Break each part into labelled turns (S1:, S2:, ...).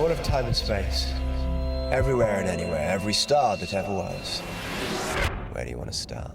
S1: all of time and space. Everywhere and anywhere, every star that ever was. Where do you want to start?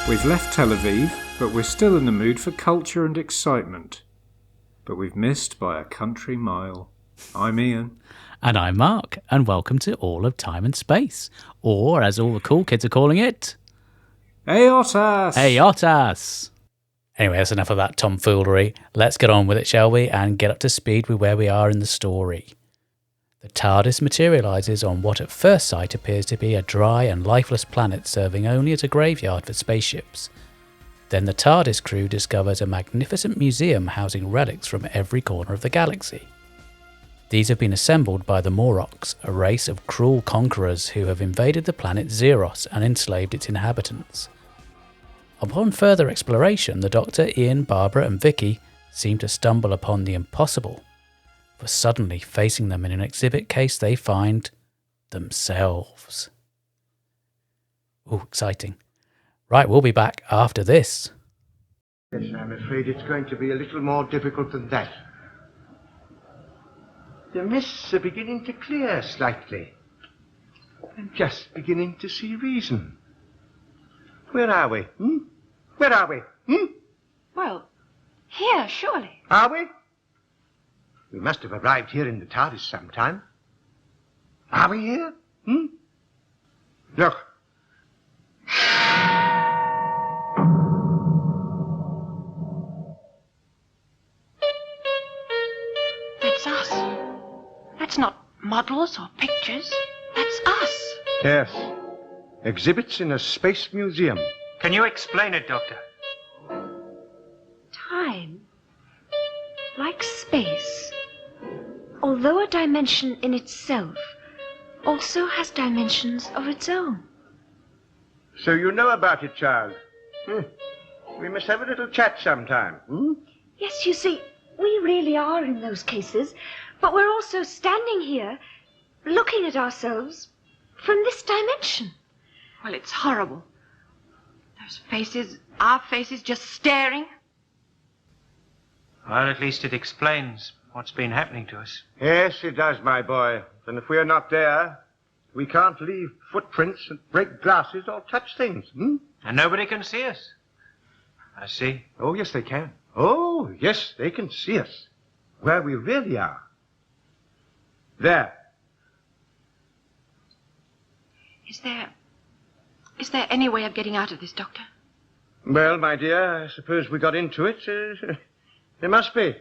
S2: We've left Tel Aviv, but we're still in the mood for culture and excitement. But we've missed by a country mile. I'm Ian.
S3: And I'm Mark, and welcome to All of Time and Space, or as all the cool kids are calling it,
S2: Eotas!
S3: Eotas! Anyway, that's enough of that tomfoolery. Let's get on with it, shall we, and get up to speed with where we are in the story. The TARDIS materialises on what at first sight appears to be a dry and lifeless planet serving only as a graveyard for spaceships. Then the TARDIS crew discovers a magnificent museum housing relics from every corner of the galaxy. These have been assembled by the Morlocks, a race of cruel conquerors who have invaded the planet Xeros and enslaved its inhabitants. Upon further exploration, the Doctor, Ian, Barbara and Vicky seem to stumble upon the impossible. For suddenly facing them in an exhibit case they find themselves. Ooh, exciting. Right, we'll be back after this.
S4: Yes, I'm afraid it's going to be a little more difficult than that. The mists are beginning to clear slightly. I'm just beginning to see reason. Where are we? Where are we?
S5: Well, here, surely.
S4: Are we? We must have arrived here in the TARDIS sometime. Are we here? Look.
S5: That's us. That's not models or pictures. That's us.
S4: Yes. Exhibits in a space museum.
S6: Can you explain it, Doctor?
S5: Time, like space, although a dimension in itself, also has dimensions of its own.
S4: So you know about it, child. We must have a little chat sometime.
S5: Yes, you see, we really are in those cases, but we're also standing here, looking at ourselves from this dimension. Well, it's horrible. Those faces, our faces, just staring.
S6: Well, at least it explains what's been happening to us.
S4: Yes, it does, my boy. And if we're not there, we can't leave footprints and break glasses or touch things.
S6: And nobody can see us. I see.
S4: Oh, yes, they can. Oh, yes, they can see us. Where we really are. There.
S5: Is there any way of getting out of this, Doctor?
S4: Well, my dear, I suppose we got into it. There must be.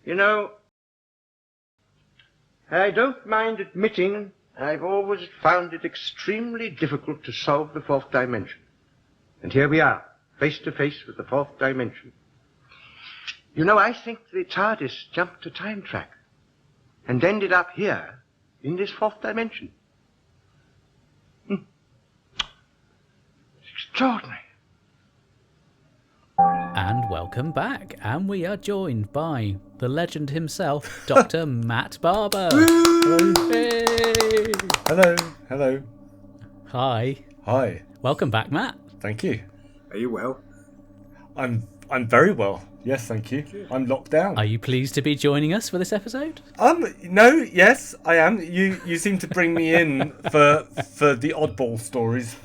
S4: You know, I don't mind admitting I've always found it extremely difficult to solve the fourth dimension. And here we are, face to face with the fourth dimension. You know, I think the TARDIS jumped a time track and ended up here in this fourth dimension. It's extraordinary.
S3: And welcome back. And we are joined by the legend himself, Dr. Matt Barber. Hey.
S7: Hello.
S3: Hi.
S7: Hi.
S3: Welcome back, Matt.
S7: Thank you.
S8: Are you well?
S7: I'm very well. Yes, thank you. I'm locked down.
S3: Are you pleased to be joining us for this episode?
S7: No, yes, I am. You seem to bring me in for the oddball stories.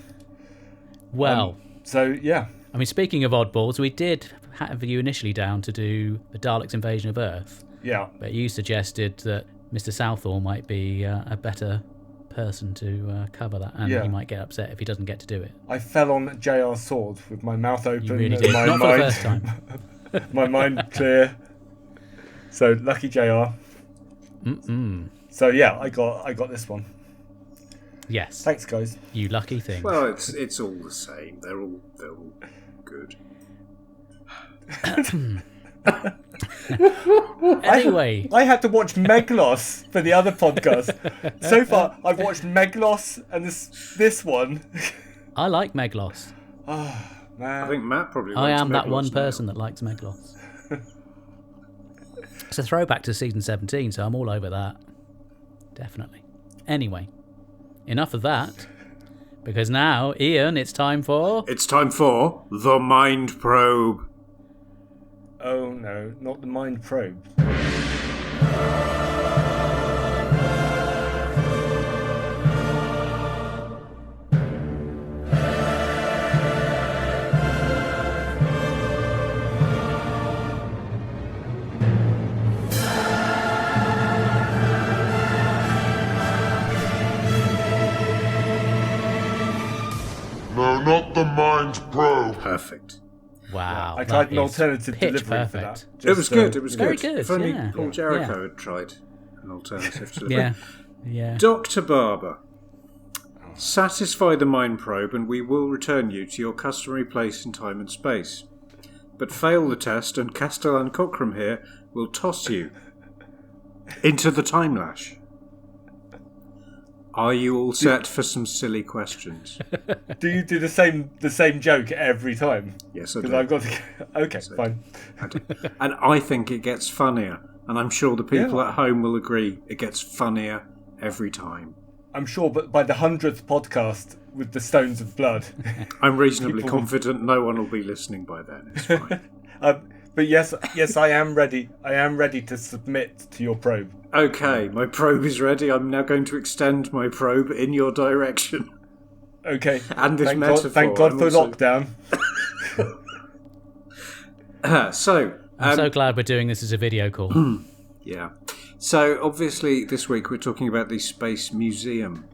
S3: Well,
S7: so yeah.
S3: I mean, speaking of oddballs, we did have you initially down to do the Daleks' invasion of Earth.
S7: Yeah.
S3: But you suggested that Mr. Southall might be a better person to cover that, and he might get upset if he doesn't get to do it.
S7: I fell on JR's sword with my mouth open.
S3: You really did. Not for the first time.
S7: My mind clear. So lucky JR. So yeah, I got this one.
S3: Yes.
S7: Thanks, guys.
S3: You lucky thing.
S8: Well, it's all the same. They're all good.
S3: Anyway,
S7: I had to watch Meglos for the other podcast. So far, I've watched Meglos and this one.
S3: I like Meglos.
S7: Man.
S2: I think Matt probably
S3: I
S2: likes
S3: am that
S2: Meglos
S3: one
S2: now.
S3: person that likes Meglos. It's a throwback to season 17, so I'm all over that. Definitely. Anyway, enough of that. Because now, Ian, it's time for...
S2: It's time for The Mind Probe.
S7: Oh no, not the Mind Probe.
S8: No, not the Mind Probe.
S2: Perfect.
S3: Wow.
S7: I tried
S3: that
S7: an
S3: is
S7: alternative
S3: pitch
S7: delivery for
S3: perfect.
S7: that.
S2: It was good. It was
S3: Very
S2: good.
S3: good,
S2: If only
S3: yeah.
S2: Paul Jericho
S3: Yeah.
S2: had tried an alternative delivery.
S3: Yeah. Yeah.
S2: Dr. Barber, satisfy the Mind Probe and we will return you to your customary place in time and space. But fail the test and Castellan Cockram here will toss you into the time lash. Are you all set for some silly questions?
S7: Do you do the same joke every time?
S2: Yes, I
S7: Because
S2: do.
S7: I've got to... Okay, fine.
S2: And I think it gets funnier. And I'm sure the people at home will agree it gets funnier every time.
S7: I'm sure, but by the 100th podcast with the Stones of Blood...
S2: I'm reasonably
S7: People will-
S2: confident no one will be listening by then. It's fine.
S7: But yes, I am ready. I am ready to submit to your probe.
S2: Okay, my probe is ready. I'm now going to extend my probe in your direction.
S7: Okay.
S2: And this
S7: thank
S2: metaphor.
S7: God, thank God
S2: I'm
S7: for
S2: also-
S7: lockdown.
S2: So,
S3: I'm so glad we're doing this as a video call.
S2: yeah. So, obviously, this week we're talking about the Space Museum.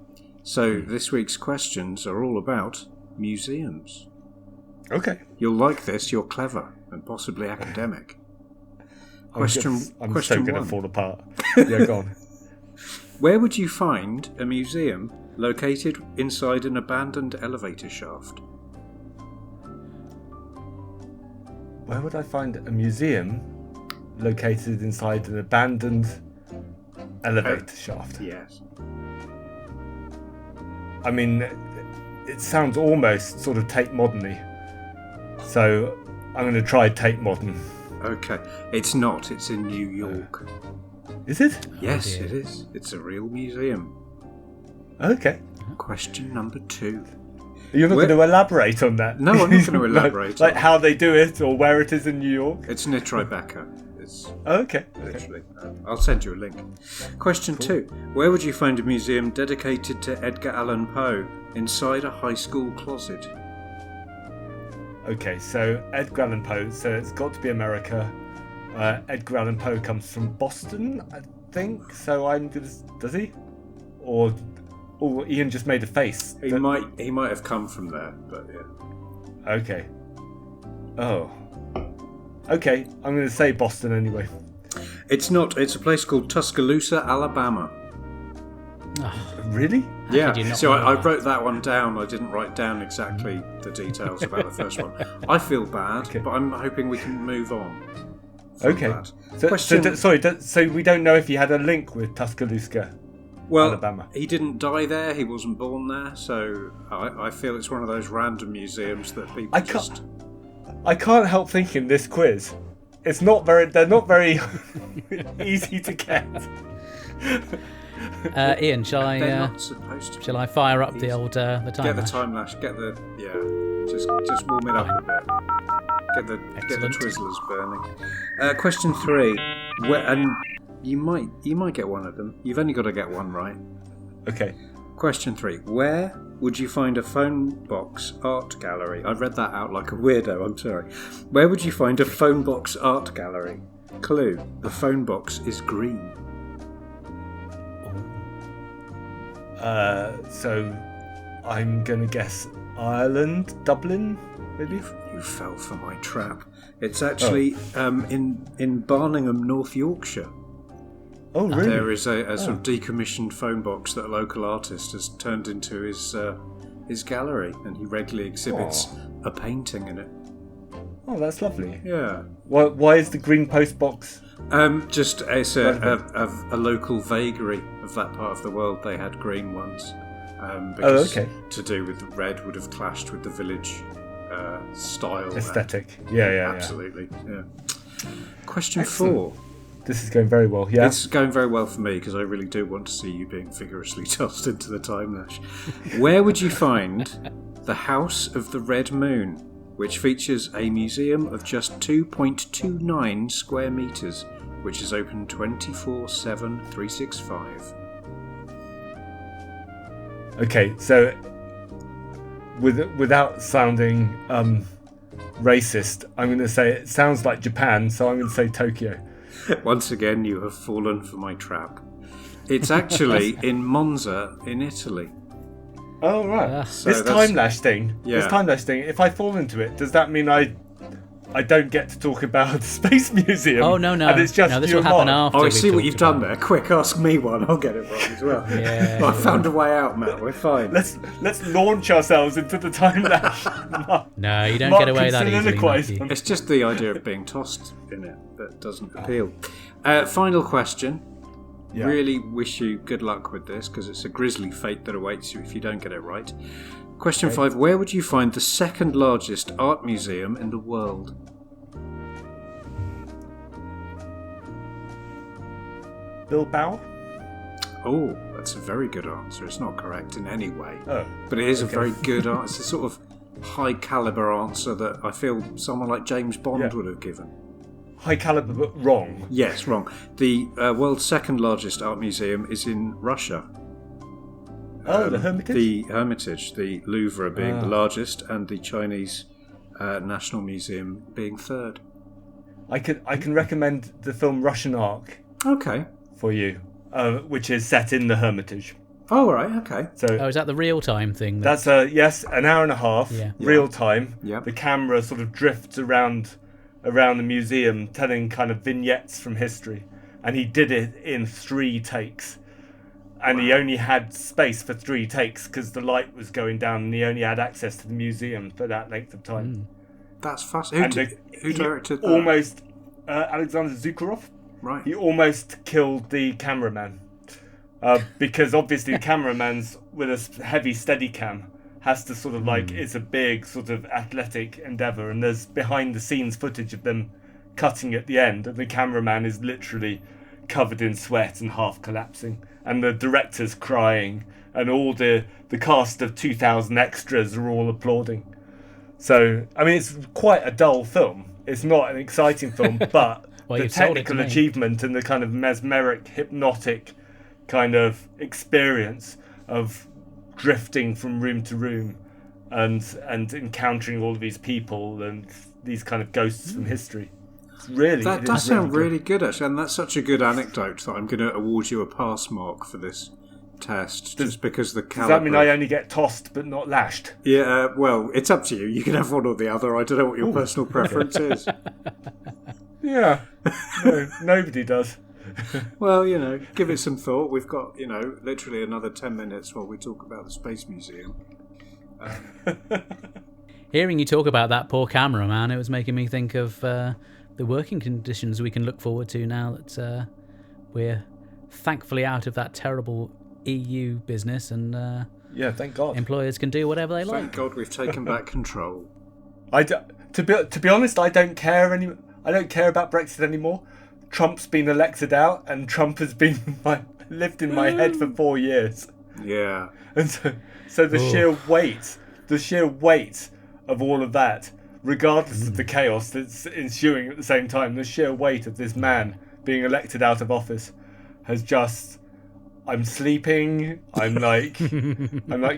S2: So, this week's questions are all about museums.
S7: Okay.
S2: You'll like this. You're clever and possibly academic.
S7: I'm
S2: Question
S7: so
S2: one.
S7: going to fall apart. Yeah, go on.
S2: Where would you find a museum located inside an abandoned elevator shaft?
S7: Where would I find a museum located inside an abandoned elevator shaft?
S2: Yes.
S7: I mean, it sounds almost sort of Tate Modern-y. So I'm going to try Tate Modern.
S2: Okay. It's not. It's in New York.
S7: Is it?
S2: Yes,
S3: dear.
S2: it is. It's a real museum.
S7: Okay.
S2: Question number 2.
S7: You're not
S2: Where-
S7: going to elaborate on that?
S2: No, I'm not going to elaborate.
S7: like how they do it or where it is in New York?
S2: It's near Tribeca. It's
S7: Okay.
S2: literally. I'll send you a link. Question 2. Where would you find a museum dedicated to Edgar Allan Poe inside a high school closet?
S7: Okay, so Edgar Allan Poe, so it's got to be America. Edgar Allan Poe comes from Boston, I think. So I'm gonna. Does he? Or Ian just made a face.
S2: He might have come from there, but yeah.
S7: Okay. Oh. Okay, I'm going to say Boston anyway.
S2: It's not. It's a place called Tuscaloosa, Alabama.
S7: Really?
S2: Yeah.
S3: did you not
S2: So
S3: know
S2: I
S3: that?
S2: wrote that one down. I didn't write down exactly the details about the first one. I feel bad,
S7: Okay.
S2: but I'm hoping we can move on. from
S7: Okay.
S2: that.
S7: So,
S2: Question-
S7: so we don't know if he had a link with Tuscaloosa.
S2: Well,
S7: Alabama.
S2: he didn't die there. He wasn't born there. So I feel it's one of those random museums that people
S7: I
S2: just.
S7: I can't help thinking this quiz. It's not very. They're not very easy to get.
S3: Ian, shall
S2: They're
S3: I
S2: not supposed to.
S3: shall I fire up the old the time?
S2: Get the
S3: lash?
S2: time lash. Get the Just warm it up a bit. Get the
S3: Excellent.
S2: Twizzlers burning. Question 3. And you might get one of them. You've only got to get one right.
S7: Okay.
S2: Question 3. Where would you find a phone box art gallery? I read that out like a weirdo, I'm sorry. Where would you find a phone box art gallery? Clue. The phone box is green.
S7: So I'm gonna guess Ireland, Dublin, maybe.
S2: You fell for my trap. It's actually in Barningham, North Yorkshire.
S7: Oh, really?
S2: There is a sort of decommissioned phone box that a local artist has turned into his gallery, and he regularly exhibits a painting in it.
S7: Oh, that's lovely.
S2: Yeah.
S7: Why is the green post box?
S2: Just it's a local vagary of that part of the world. They had green ones. Because to do with red would have clashed with the village style.
S7: Aesthetic. Yeah.
S2: Absolutely. Yeah. Question
S7: Excellent.
S2: 4.
S7: This is going very well, yeah?
S2: It's going very well for me because I really do want to see you being vigorously tossed into the time lash. Where would you find the House of the Red Moon, which features a museum of just 2.29 square metres, which is open 24/7, 365?
S7: Okay, so without sounding racist, I'm going to say it sounds like Japan, so I'm going to say Tokyo.
S2: Once again, you have fallen for my trap. It's actually in Monza, in Italy.
S7: Oh, right.
S2: So
S7: This time lash thing, if I fall into it, does that mean I don't get to talk about the Space Museum?
S3: Oh, no.
S7: And it's just
S3: this
S7: you
S3: will
S7: and
S3: happen
S7: Mark?
S3: after.
S2: Oh, I
S3: we've
S2: see what
S3: talked
S2: you've
S3: about
S2: done there. Quick, ask me one. I'll get it wrong as well.
S3: Yeah.
S2: I found a way out, Matt. We're fine.
S7: Let's launch ourselves into the time lash.
S3: No, you don't
S7: Mark
S3: get away
S7: can
S3: that easily.
S7: soliloquise.
S3: Matthew.
S2: It's just the idea of being tossed in it that doesn't appeal. Final question.
S7: Yeah.
S2: Really wish you good luck with this because it's a grisly fate that awaits you if you don't get it right. Question 5. Where would you find the second largest art museum in the world?
S7: Bilbao?
S2: Oh, that's a very good answer. It's not correct in any way.
S7: Oh.
S2: But it is a very good answer. It's a sort of high caliber answer that I feel someone like James Bond would have given.
S7: High caliber, but wrong.
S2: Yes, wrong. The world's second largest art museum is in Russia.
S7: The Hermitage?
S2: The Hermitage, the Louvre being the largest, and the Chinese National Museum being third.
S7: I can recommend the film Russian Ark
S2: Okay.
S7: for you, which is set in the Hermitage.
S2: Oh, all right. Okay.
S7: So
S3: Oh, is that the real time thing?
S7: that's an hour and a half,
S3: Yeah.
S7: real time.
S2: Yeah.
S7: The camera sort of drifts around the museum, telling kind of vignettes from history, and he did it in 3 takes. And he only had space for 3 takes because the light was going down, and he only had access to the museum for that length of time.
S2: That's fascinating. Who
S7: He
S2: directed that?
S7: Almost Alexander Zukharov.
S2: Right.
S7: He almost killed the cameraman because obviously the cameraman's with a heavy Steadicam has to sort of like, it's a big sort of athletic endeavour, and there's behind the scenes footage of them cutting at the end, and the cameraman is literally covered in sweat and half collapsing, and the director's crying, and all the cast of 2,000 extras are all applauding. So, I mean, it's quite a dull film. It's not an exciting film, but
S3: Well,
S7: the
S3: you've sold it to
S7: technical
S3: me.
S7: achievement and the kind of mesmeric, hypnotic kind of experience of drifting from room to room and encountering all of these people and these kind of ghosts from history. It's really,
S2: That
S7: it
S2: does
S7: is
S2: sound
S7: good.
S2: really good, actually, and that's such a good anecdote that I'm going to award you a pass mark for this test, just because the
S7: Does
S2: caliber.
S7: that mean I only get tossed but not lashed?
S2: Yeah, well, it's up to you. You can have one or the other. I don't know what your personal preference is.
S7: Yeah. No, nobody does.
S2: Well, give it some thought. We've got, literally another 10 minutes while we talk about the Space Museum.
S3: Hearing you talk about that poor cameraman, it was making me think of the working conditions we can look forward to now that we're thankfully out of that terrible EU business, and
S7: Yeah, thank God.
S3: employers can do whatever they
S2: Thank
S3: like.
S2: God we've taken back control.
S7: To be honest, I don't care I don't care about Brexit anymore. Trump's been elected out, and Trump has been lived in my head for 4 years.
S2: Yeah.
S7: And so the sheer weight of all of that, regardless of the chaos that's ensuing at the same time, the sheer weight of this man being elected out of office has just. I'm sleeping. I'm like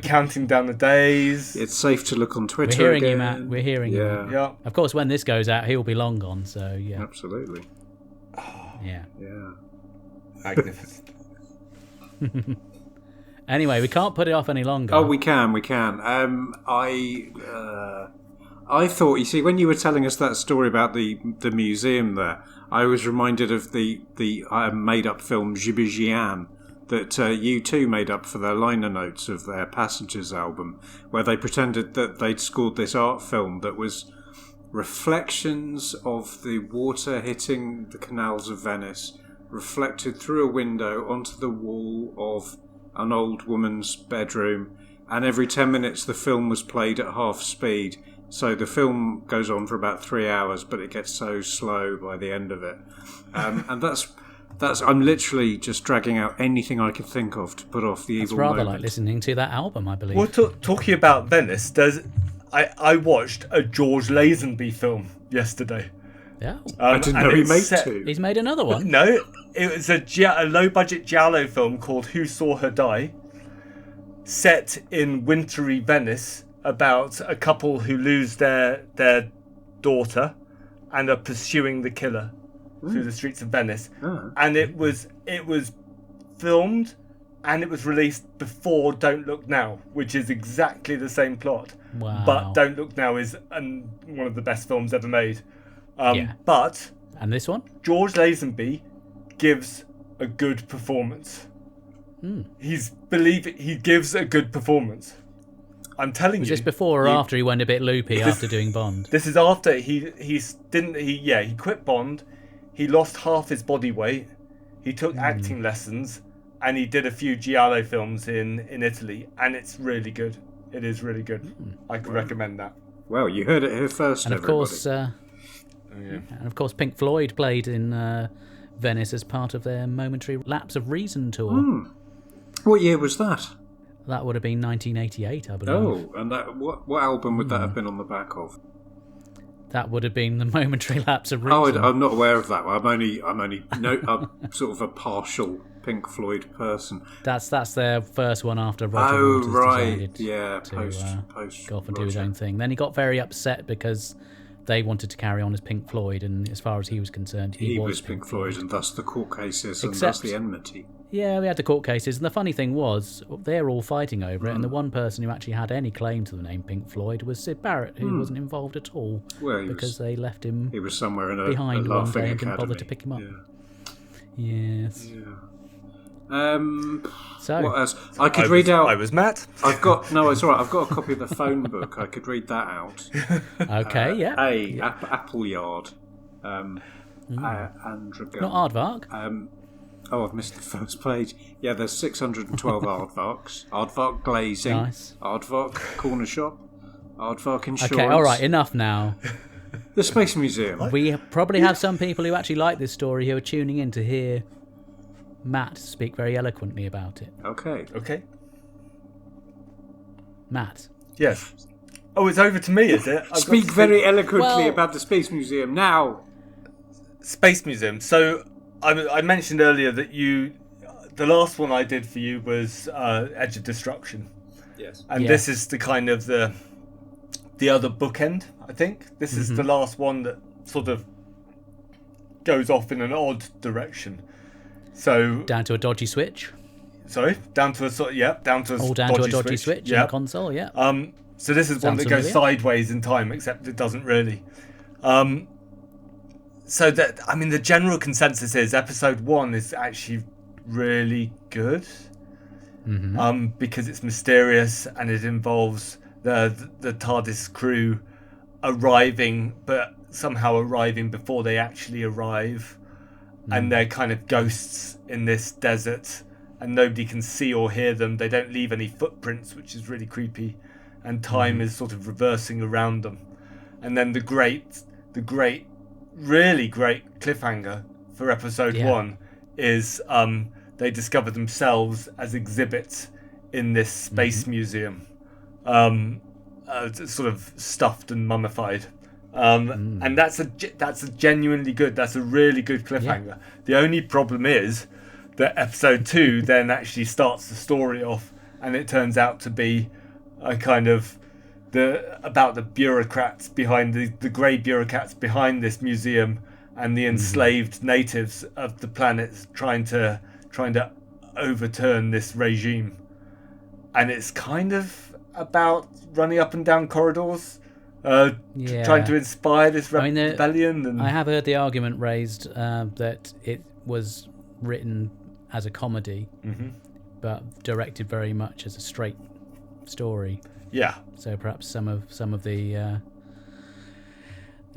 S7: counting down the days.
S2: It's safe to look on Twitter.
S3: We're hearing you,
S2: again.
S3: Matt. We're hearing you.
S2: Yeah.
S7: Yeah.
S3: Of course, when this goes out, he'll be long gone. So yeah,
S2: Absolutely.
S3: yeah.
S2: Yeah.
S7: Magnificent.
S3: Anyway, we can't put it off any longer.
S2: Oh, we can. I thought, you see, when you were telling us that story about the museum there, I was reminded of the made-up film Jibijian that U2 made up for their liner notes of their Passengers album, where they pretended that they'd scored this art film that was reflections of the water hitting the canals of Venice reflected through a window onto the wall of an old woman's bedroom, and every 10 minutes the film was played at half speed. So the film goes on for about 3 hours, but it gets so slow by the end of it. And that's I'm literally just dragging out anything I could think of to put off the evil
S3: It's rather
S2: moment.
S3: like listening to that album, I believe.
S7: Well, talking about Venice, I watched a George Lazenby film yesterday.
S3: Yeah.
S2: I didn't know he made two.
S3: He's made another one.
S7: No, it was a low-budget giallo film called Who Saw Her Die, set in wintry Venice, about a couple who lose their daughter and are pursuing the killer through the streets of Venice. And it was filmed and it was released before Don't Look Now, which is exactly the same plot.
S3: Wow.
S7: But Don't Look Now is one of the best films ever made.
S3: Yeah.
S7: But
S3: And this one?
S7: George Lazenby gives a good performance. He gives a good performance. I'm telling
S3: Was
S7: you.
S3: this before or after he went a bit loopy after doing Bond?
S7: This is after he quit Bond. He lost half his body weight. He took acting lessons, and he did a few giallo films in Italy, and it's really good. It is really good. I could recommend that.
S2: Well, you heard it here first,
S3: And of
S2: everybody.
S3: course, and of course, Pink Floyd played in Venice as part of their Momentary Lapse of Reason tour.
S2: What year was that?
S3: That would have been 1988, I believe.
S2: Oh, and that what album would that have been on the back of?
S3: That would have been the Momentary Lapse of Reason.
S2: Oh, I'm not aware of that. I'm sort of a partial Pink Floyd person.
S3: That's their first one after Roger
S2: Oh,
S3: Waters
S2: right.
S3: decided
S2: Yeah,
S3: to
S2: post
S3: go off and do his
S2: Roger.
S3: own thing. Then he got very upset because they wanted to carry on as Pink Floyd, and as far as he was concerned, he
S2: was Pink Floyd, and thus the court cases, and
S3: Except-
S2: thus the enmity.
S3: Yeah, we had the court cases, and the funny thing was, they're all fighting over it, and the one person who actually had any claim to the name Pink Floyd was Syd Barrett, who wasn't involved at all,
S2: Well,
S3: because they left him
S2: He was somewhere in a
S3: behind one
S2: laughing
S3: day and didn't
S2: academy.
S3: bother to pick him up.
S2: Yeah.
S3: Yes. So,
S2: What else? I could read out.
S7: I was Matt.
S2: I've got no. It's all right. I've got a copy of the phone book. I could read that out.
S3: okay, yeah.
S2: Appleyard. Andragon.
S3: Not Aardvark.
S2: I've missed the first page. Yeah, there's 612 aardvarks. Aardvark glazing.
S3: Nice.
S2: Aardvark corner shop. Aardvark insurance.
S3: Okay, all right, enough now.
S2: The Space Museum.
S3: We probably have some people who actually like this story who are tuning in to hear Matt speak very eloquently about it.
S2: Okay.
S7: Okay.
S3: Matt.
S7: Yes. Oh, it's over to me, is it? I've got
S2: Speak
S7: to
S2: very eloquently
S3: Well-
S2: about the Space Museum now.
S7: Space Museum. So I mentioned earlier that the last one I did for you was Edge of Destruction,
S2: Yes.
S7: and
S3: Yeah.
S7: this is the kind of the other bookend. I think this is the last one that sort of goes off in an odd direction. So
S3: Down to a dodgy switch.
S7: sorry, down to a dodgy
S3: switch in
S7: Yeah.
S3: the console, yeah.
S7: So this is one
S3: Sounds
S7: that goes
S3: familiar.
S7: sideways in time, except it doesn't really. So that the general consensus is episode 1 is actually really good, because it's mysterious and it involves the TARDIS crew arriving, but somehow arriving before they actually arrive, and they're kind of ghosts in this desert, and nobody can see or hear them. They don't leave any footprints, which is really creepy, and time is sort of reversing around them. And then the great, really great cliffhanger for episode 1 is they discover themselves as exhibits in this space museum, sort of stuffed and mummified. And that's a genuinely good. That's a really good cliffhanger.
S3: Yeah.
S7: The only problem is that episode 2 then actually starts the story off, and it turns out to be a kind of about the bureaucrats behind the grey bureaucrats behind this museum, and the enslaved natives of the planet trying to overturn this regime. And it's kind of about running up and down corridors, trying to inspire this rebellion. And
S3: I have heard the argument raised that it was written as a comedy, but directed very much as a straight story.
S7: yeah,
S3: So perhaps some of the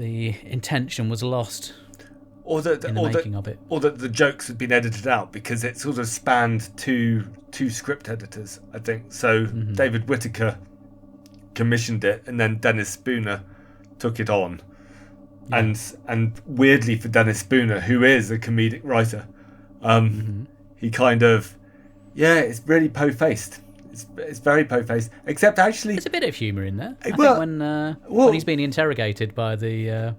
S3: the intention was lost
S7: or that
S3: in the making of it.
S7: Or that the jokes had been edited out because it sort of spanned two script editors, I think. So David Whittaker commissioned it, and then Dennis Spooner took it on. Yeah. And weirdly for Dennis Spooner, who is a comedic writer, he kind of, it's really po-faced. It's very po-faced. Except actually,
S3: there's a bit of humour in there. I think when he's being interrogated by the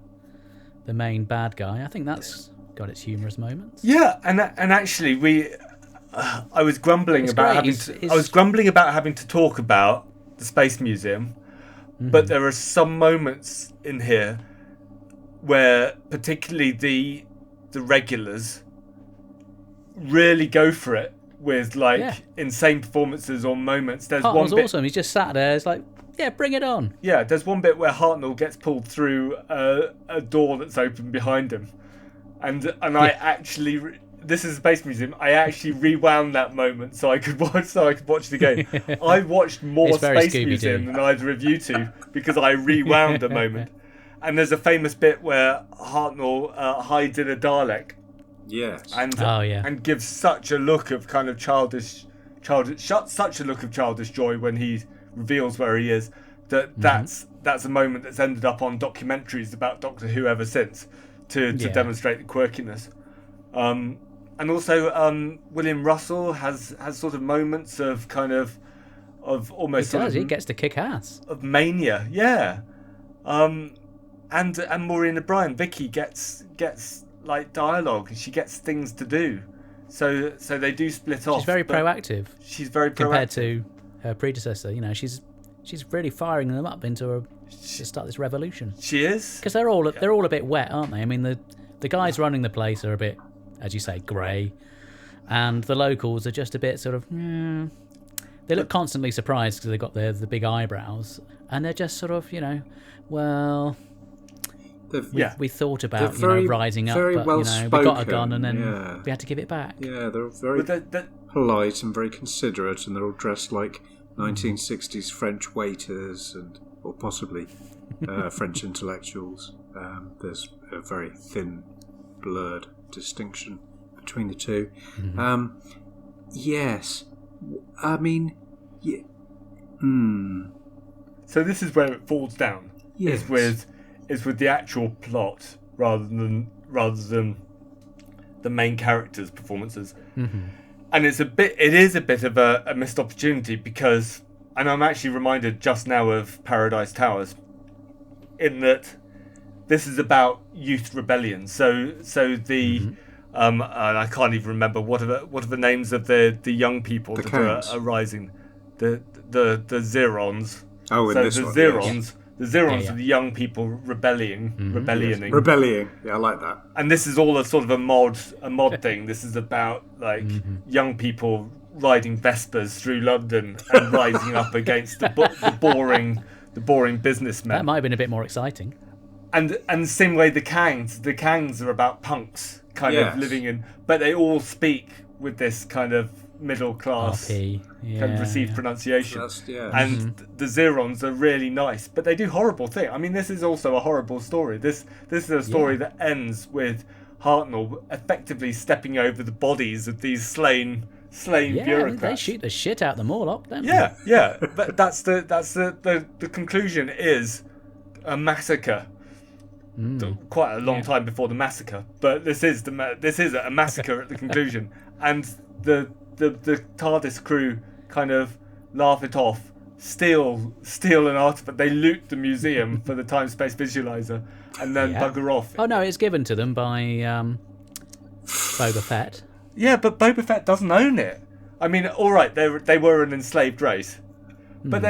S3: main bad guy, I think that's got its humorous moments.
S7: Yeah, and actually I was grumbling about having to talk about the Space Museum, but there are some moments in here where particularly the regulars really go for it with insane performances or moments. There's
S3: Hartnell's
S7: one bit
S3: awesome. He's just sat there. It's like, yeah, bring it on.
S7: Yeah, there's one bit where Hartnell gets pulled through a door that's open behind him, and I actually. This is a Space Museum. I actually rewound that moment so I could watch it again. I watched more Space Museum than either of you two because I rewound a moment. And there's a famous bit where Hartnell hides in a Dalek.
S2: Yes.
S7: And gives such a look of kind of childish joy when he reveals where he is. That's a moment that's ended up on documentaries about Doctor Who ever since to demonstrate the quirkiness. And also, William Russell has sort of moments of kind of almost.
S3: He gets to kick ass
S7: of mania, yeah. And Maureen O'Brien, Vicky gets like dialogue, and she gets things to do. So they do split off.
S3: She's very proactive.
S7: She's very proactive
S3: compared to her predecessor. You know, she's really firing them up to start this revolution.
S7: She is,
S3: because they're all a bit wet, aren't they? I mean, the guys running the place are a bit, as you say, grey, and the locals are just a bit sort of. They look constantly surprised because they've got the big eyebrows, and they're just sort of, well. We thought about rising up, but we got a gun and then we had to give it back.
S2: Yeah, they're very polite and very considerate, and they're all dressed like 1960s French waiters or possibly French intellectuals. There's a very thin, blurred distinction between the two. Yes, I mean,
S7: So this is where it falls down.
S2: Yes.
S7: Is with the actual plot rather than the main characters' performances, and it is a bit of a missed opportunity because, and I'm actually reminded just now of Paradise Towers, in that this is about youth rebellion. So the and I can't even remember what are the names of the young people that are rising, the Zerons.
S2: Oh, in this
S7: the
S2: one,
S7: Zerons.
S2: yes.
S7: The Zerons are the young people rebellioning.
S2: Yes. Rebellioning. Yeah, I like that.
S7: And this is all a sort of a mod thing. This is about young people riding Vespers through London and rising up against the boring businessmen.
S3: That might have been a bit more exciting.
S7: And the same way the Kangs are about punks kind of living in, but they all speak with this kind of middle class kind of received pronunciation. And the Zerons are really nice, but they do horrible things. I mean, this is also a horrible story. This is a story that ends with Hartnell effectively stepping over the bodies of these slain bureaucrats.
S3: They shoot the shit out of them all up, don't they?
S7: Yeah. But that's the conclusion is a massacre. Quite a long time before the massacre, but this is a massacre at the conclusion, and the TARDIS crew kind of laugh it off, steal an artifact. They loot the museum for the time space visualizer, and then bugger off.
S3: Oh no, it's given to them by Boba Fett.
S7: Yeah, but Boba Fett doesn't own it. I mean, all right, they were an enslaved race, but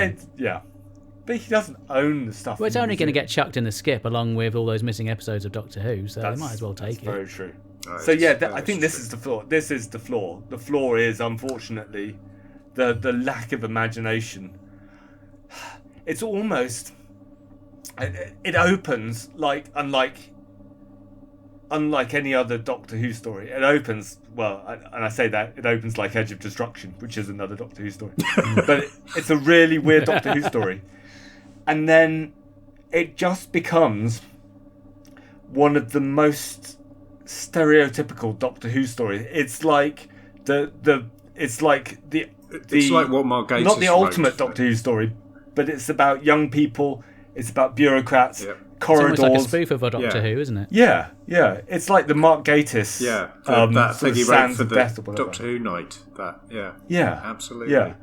S7: but he doesn't own the stuff.
S3: Well, it's only going to get chucked in the skip along with all those missing episodes of Doctor Who, so they might as well take it.
S7: Very true. So I think this is the flaw. This is the flaw. The flaw is, unfortunately, the lack of imagination. It's almost. It opens unlike any other Doctor Who story. It opens and I say that it opens like Edge of Destruction, which is another Doctor Who story. But it's a really weird Doctor Who story, and then it just becomes one of the most stereotypical Doctor Who stories. It's like it's like
S2: what Mark Gatiss
S7: not the
S2: wrote.
S7: ultimate Doctor Who story, but it's about young people. It's about bureaucrats, corridors.
S3: It's almost like a spoof of a Doctor Who, isn't it?
S7: Yeah. It's like the Mark Gatiss.
S2: That thing he wrote for the
S7: Death or whatever.
S2: Doctor Who night.
S7: Yeah,
S2: absolutely.
S7: Yeah.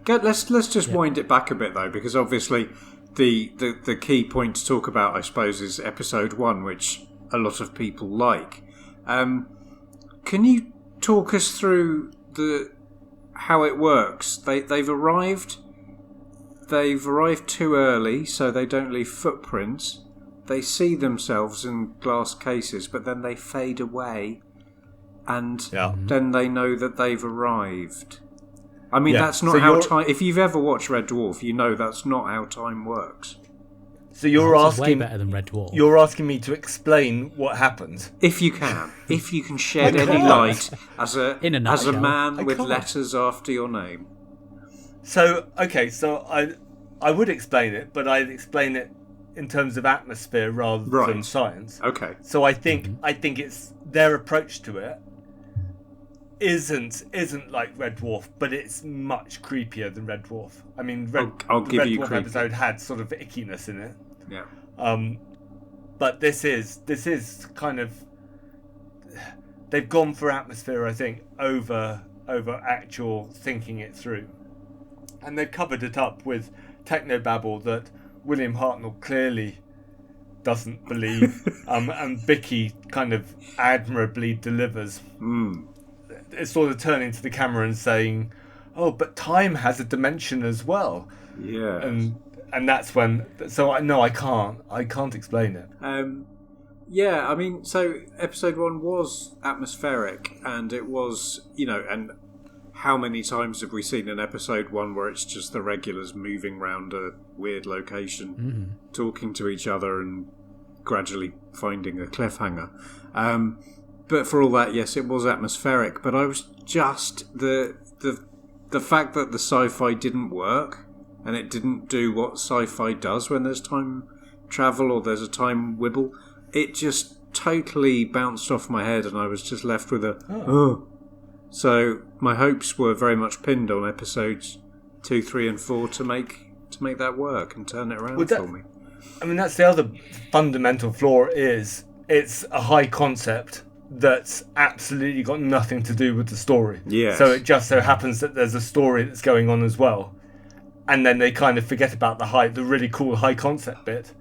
S2: Let's just wind it back a bit though, because obviously the key point to talk about, I suppose, is episode 1, which a lot of people like. Can you talk us through how it works? They've arrived too early, so they don't leave footprints. They see themselves in glass cases, but then they fade away, and then they know that they've arrived. I mean, that's not how time... If you've ever watched Red Dwarf, you know that's not how time works.
S7: So you're asking...
S3: way better than Red Dwarf.
S7: You're asking me to explain what happened?
S2: If you can. If you can shed any light as a man with letters after your name.
S7: So, okay, so I would explain it, but I'd explain it in terms of atmosphere rather than science.
S2: Okay.
S7: So I think it's their approach to it isn't like Red Dwarf, but it's much creepier than Red Dwarf. I mean, the Red Dwarf episode had sort of ickiness in it.
S2: Yeah.
S7: But this is kind of, they've gone for atmosphere, I think, over actual thinking it through, and they've covered it up with technobabble that William Hartnell clearly doesn't believe, and Vicky kind of admirably delivers. It's sort of turning to the camera and saying, "Oh, but time has a dimension as well."
S2: Yeah,
S7: and that's when. So I can't explain it.
S2: Yeah, I mean, so episode 1 was atmospheric, and it was, and how many times have we seen in episode 1 where it's just the regulars moving around a weird location, talking to each other and gradually finding a cliffhanger. But for all that, yes, it was atmospheric. But I was just the fact that the sci-fi didn't work, and it didn't do what sci-fi does when there's time travel or there's a time wibble. It just totally bounced off my head, and I was just left with a So my hopes were very much pinned on episodes 2, 3, and 4 to make that work and turn it around for me.
S7: I mean, that's the other fundamental flaw. Is it's a high concept that's absolutely got nothing to do with the story.
S2: Yes.
S7: So it just so happens that there's a story that's going on as well, and then they kind of forget about the really cool high concept bit,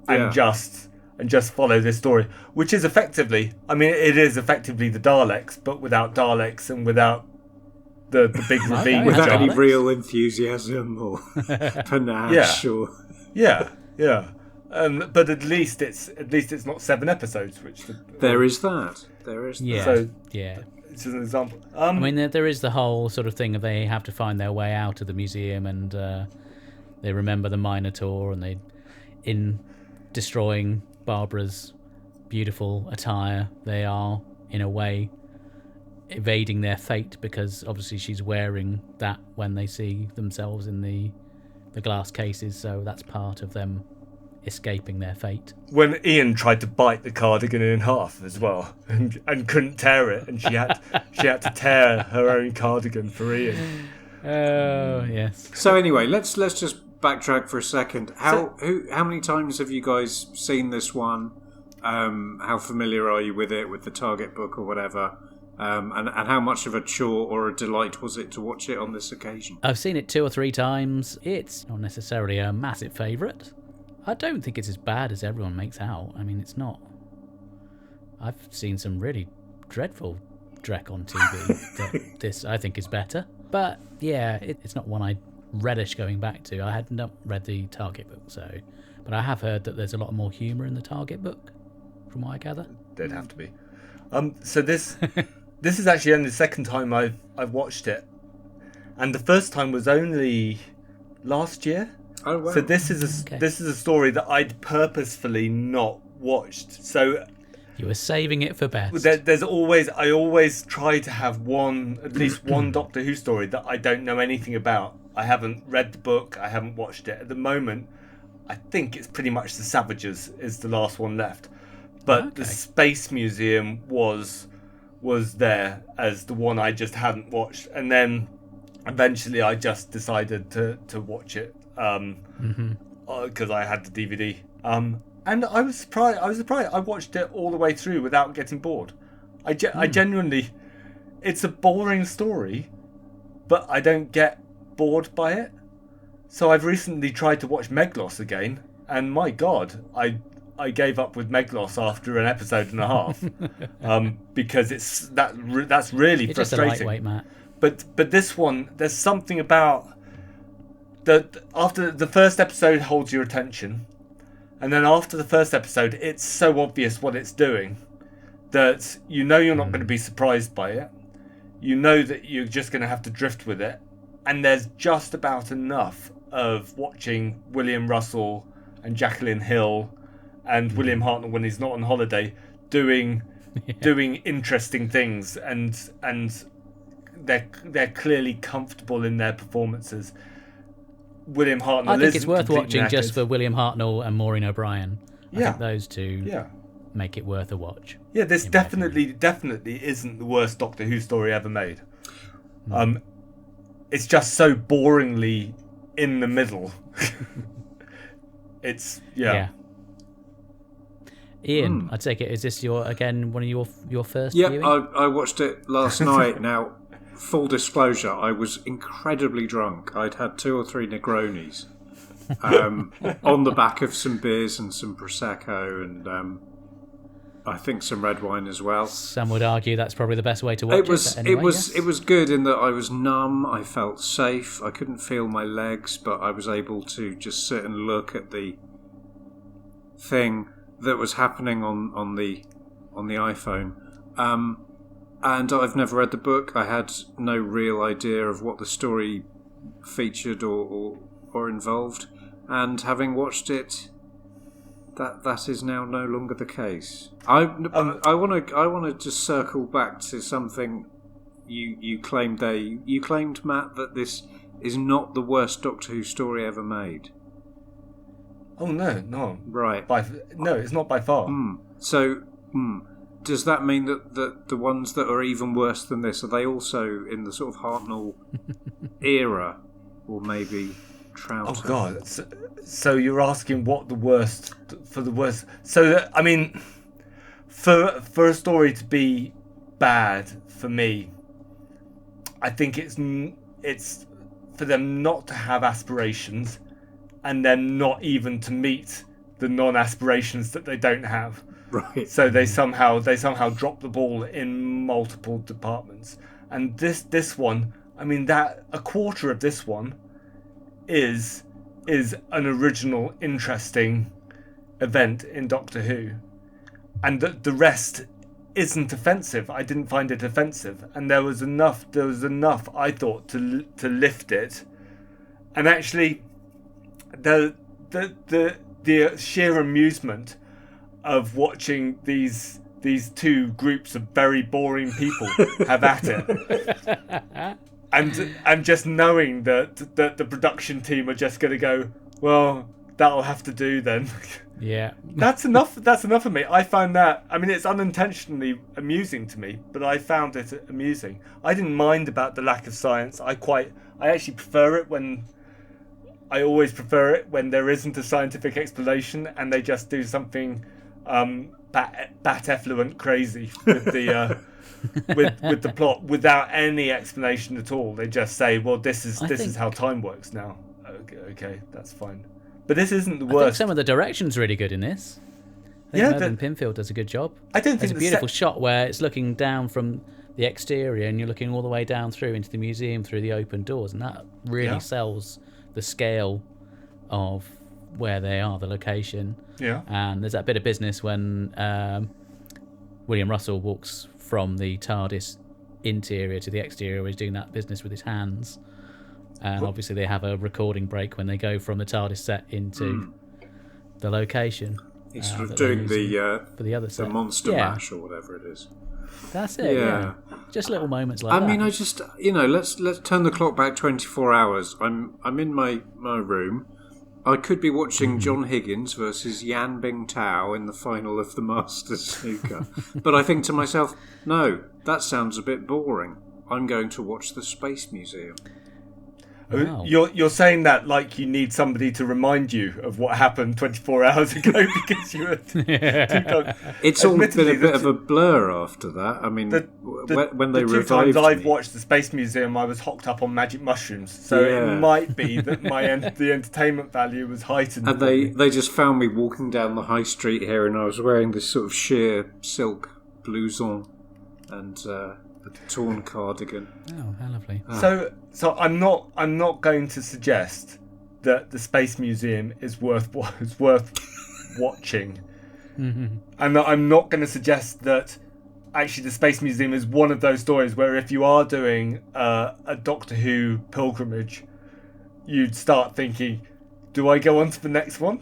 S7: and just follow this story, which is effectively, it is effectively the Daleks, but without Daleks and without the big ravine.
S2: Without any real enthusiasm or panache
S7: but at least it's not 7 episodes, which
S2: there is that.
S3: Yeah.
S7: So
S3: yeah.
S7: It's an example.
S3: I mean, there is the whole sort of thing of they have to find their way out of the museum, and they remember the Minotaur, and in destroying Barbara's beautiful attire, they are in a way evading their fate, because obviously she's wearing that when they see themselves in the glass cases, so that's part of them escaping their fate.
S7: When Ian tried to bite the cardigan in half as well, and couldn't tear it, and she had to tear her own cardigan for Ian.
S3: Oh yes.
S2: So anyway, let's just backtrack for a second. How many times have you guys seen this one? How familiar are you with it, with the Target book or whatever? And how much of a chore or a delight was it to watch it on this occasion?
S3: I've seen it 2 or 3 times. It's not necessarily a massive favourite. I don't think it's as bad as everyone makes out. I mean, it's not. I've seen some really dreadful Drek on TV. This, I think, is better. But yeah, it's not one I relish going back to. I had not read the Target book, but I have heard that there's a lot more humour in the Target book, from what I gather.
S7: There'd have to be. So this is actually only the second time I've watched it, and the first time was only last year.
S2: Oh wow!
S7: So this is a story that I'd purposefully not watched. So
S3: you were saving it for best.
S7: I always try to have at least one Doctor Who story that I don't know anything about. I haven't read the book. I haven't watched it. At the moment, I think it's pretty much The Savages is the last one left. but the Space Museum was there as the one I just hadn't watched, and then eventually I just decided to watch it because I had the DVD. And I was surprised. I watched it all the way through without getting bored. I genuinely, it's a boring story, but I don't get bored by it. So I've recently tried to watch Meglos again, and my God, I gave up with Meglos after an episode and a half because that's really
S3: You're
S7: frustrating.
S3: just a lightweight, Matt.
S7: But this one, there's something about after the first episode holds your attention, and then after the first episode, it's so obvious what it's doing that you know you're not going to be surprised by it. You know that you're just going to have to drift with it, and there's just about enough of watching William Russell and Jacqueline Hill and William Hartnell when he's not on holiday doing interesting things, and they're clearly comfortable in their performances. William Hartnell,
S3: I think it's worth
S7: completely
S3: watching
S7: knackered.
S3: just for William Hartnell and Maureen O'Brien. I
S7: Yeah.
S3: think those two
S7: Yeah.
S3: make it worth a watch.
S7: Yeah, this
S3: in my
S7: definitely isn't the worst Doctor Who story ever made. It's just so boringly in the middle. It's
S3: Ian, I take it, is this one of your first
S2: Yeah,
S3: viewing?
S2: I watched it last night. Now, full disclosure, I was incredibly drunk. I'd had 2 or 3 Negronis on the back of some beers and some Prosecco and I think some red wine as well.
S3: Some would argue that's probably the best way to watch it.
S2: It
S3: anyway,
S2: was
S3: yes.
S2: good in that I was numb. I felt safe. I couldn't feel my legs, but I was able to just sit and look at the thing that was happening on the iPhone. And I've never read the book. I had no real idea of what the story featured or involved. And having watched it, that is now no longer the case. I want to just circle back to something you claimed there. You claimed, Matt, that this is not the worst Doctor Who story ever made.
S7: Oh no,
S2: Right.
S7: No, it's not by far.
S2: So, does that mean that the ones that are even worse than this, are they also in the sort of Hartnell era, or maybe Troughton?
S7: Oh God! So you're asking what the worst for the worst? So I mean, for a story to be bad for me, I think it's for them not to have aspirations, and then not even to meet the non-aspirations that they don't have.
S2: Right.
S7: So they somehow drop the ball in multiple departments. And this one, I mean, that a quarter of this one is an original, interesting event in Doctor Who, and the rest isn't offensive. I didn't find it offensive, and there was enough I thought to lift it. And actually, the sheer amusement of watching these two groups of very boring people have at it, and just knowing that the production team are just going to go, well, that'll have to do then.
S3: Yeah.
S7: That's enough for me. I found that, I mean, it's unintentionally amusing to me, but I found it amusing. I didn't mind about the lack of science. I actually prefer it when I always prefer it when there isn't a scientific explanation and they just do something bat effluent crazy with the with the plot without any explanation at all. They just say, well, this is how time works now. Okay, that's fine. But this isn't the worst.
S3: I think some of the direction's really good in this. I think Mervyn Pinfield does a good job.
S7: I don't think
S3: there's a beautiful shot where it's looking down from the exterior and you're looking all the way down through into the museum through the open doors, and that really sells the scale of where they are, the location.
S7: Yeah.
S3: And there's that bit of business when William Russell walks from the TARDIS interior to the exterior. He's doing that business with his hands. And obviously they have a recording break when they go from the TARDIS set into the location.
S2: He's sort of doing
S3: for the other set.
S2: The monster mash or whatever it is.
S3: That's it. Yeah. Just little moments like that.
S2: I mean, I just let's turn the clock back 24 hours. I'm in my room. I could be watching John Higgins versus Yan Bing Tao in the final of the Masters snooker. But I think to myself, no, that sounds a bit boring. I'm going to watch the Space Museum.
S3: Wow.
S7: You're saying that like you need somebody to remind you of what happened 24 hours ago because you were too drunk.
S2: It's all been a
S7: Admittedly,
S2: bit of a blur after that. I mean, when they
S7: the two
S2: revived
S7: times I've
S2: me...
S7: watched the Space Museum, I was hooked up on magic mushrooms, so
S2: Yeah.
S7: it might be that the entertainment value was heightened.
S2: And
S7: for me.
S2: they just found me walking down the high street here, and I was wearing this sort of sheer silk blouson and a torn cardigan.
S3: Oh, how lovely.
S7: So I'm not going to suggest that the Space Museum is worth watching, and that I'm not going to suggest that actually the Space Museum is one of those stories where if you are doing a Doctor Who pilgrimage, you'd start thinking, do I go on to the next one?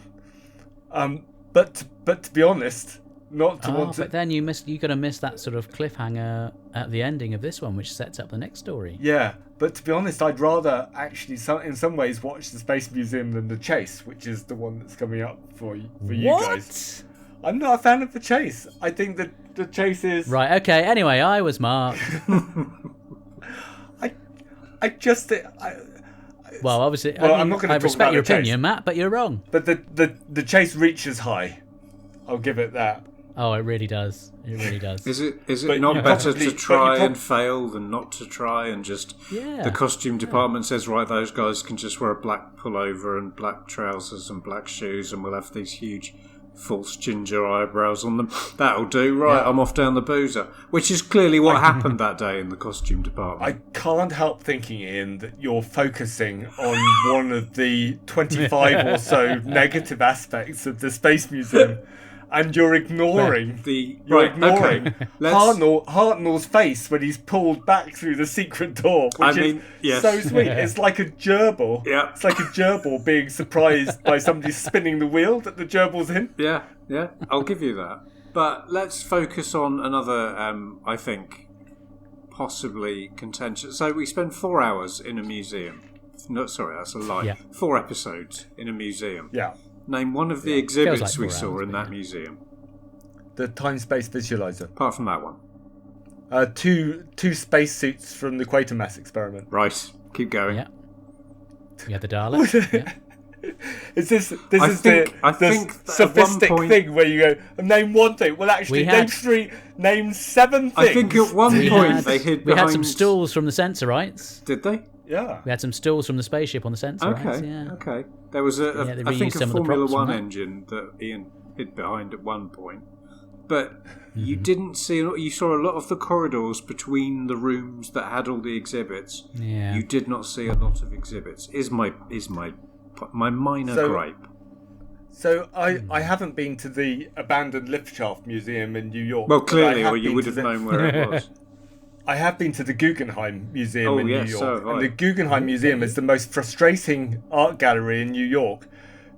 S7: But to be honest, not to want to.
S3: But then you're going to miss that sort of cliffhanger at the ending of this one, which sets up the next story.
S7: Yeah, but to be honest, I'd rather actually, in some ways, watch the Space Museum than the Chase, which is the one that's coming up for you guys. I'm not a fan of the Chase. I think that the Chase is
S3: Right. Okay. Anyway, I was Mark. Well, obviously,
S7: I'm not going
S3: I
S7: to talk
S3: respect
S7: about
S3: your
S7: the Chase.
S3: opinion, Matt, but you're wrong.
S7: But the Chase reaches high. I'll give it that.
S3: Oh, it really does. It really does.
S2: Is it
S7: But
S2: not
S7: you
S2: better
S7: probably-
S2: to
S7: but
S2: try
S7: you
S2: and fail than not to try and just...
S3: Yeah.
S2: The costume department says, right, those guys can just wear a black pullover and black trousers and black shoes, and we'll have these huge false ginger eyebrows on them. That'll do. Right, I'm off down the boozer. Which is clearly what happened that day in the costume department.
S7: I can't help thinking, Ian, that you're focusing on one of the 25 or so negative aspects of the Space Museum, and you're ignoring Hartnell's face when he's pulled back through the secret door, which is so sweet. It's like a gerbil.
S2: Yeah.
S7: It's like a gerbil being surprised by somebody spinning the wheel that the gerbil's in.
S2: Yeah, I'll give you that. But let's focus on another, I think, possibly contentious. So we spend 4 hours in a museum. No, sorry, that's a lie.
S3: Yeah.
S2: 4 episodes in a museum.
S7: Yeah.
S2: Name one of the exhibits
S3: Feels like
S2: we
S3: 4
S2: saw
S3: hours,
S2: in
S3: but
S2: that
S3: yeah.
S2: museum.
S7: The time-space visualizer.
S2: Apart from that one.
S7: Two spacesuits from the Quatermass experiment.
S2: Right, keep going.
S3: Yeah. You had the Dalek. Yeah.
S7: Is this
S2: I
S7: is
S2: think
S7: the
S2: that at
S7: sophistic
S2: one point-
S7: thing where you go, name one thing. Well, actually, name 7 things.
S2: I think at one point they hid
S3: We
S2: behind...
S3: had some stools from the Sensorites.
S2: Did they?
S7: Yeah.
S3: We had some stools from the spaceship on the Sensorites. Yeah.
S2: Okay. There was
S3: Yeah, they
S2: I think
S3: reused
S2: a
S3: some of the
S2: Formula
S3: props from
S2: One
S3: that.
S2: engine that Ian hid behind at one point. But you
S3: Mm-hmm.
S2: didn't see... You saw a lot of the corridors between the rooms that had all the exhibits.
S3: Yeah.
S2: You did not see a lot of exhibits. Is my minor gripe.
S7: So I haven't been to the abandoned lift shaft museum in New York.
S2: Well,
S7: but
S2: clearly,
S7: I have
S2: or you
S7: been
S2: would
S7: to
S2: have
S7: the-
S2: known where it was.
S7: I have been to the Guggenheim Museum in
S2: yes,
S7: New
S2: so
S7: York.
S2: have I.
S7: And the Guggenheim Museum is the most frustrating art gallery in New York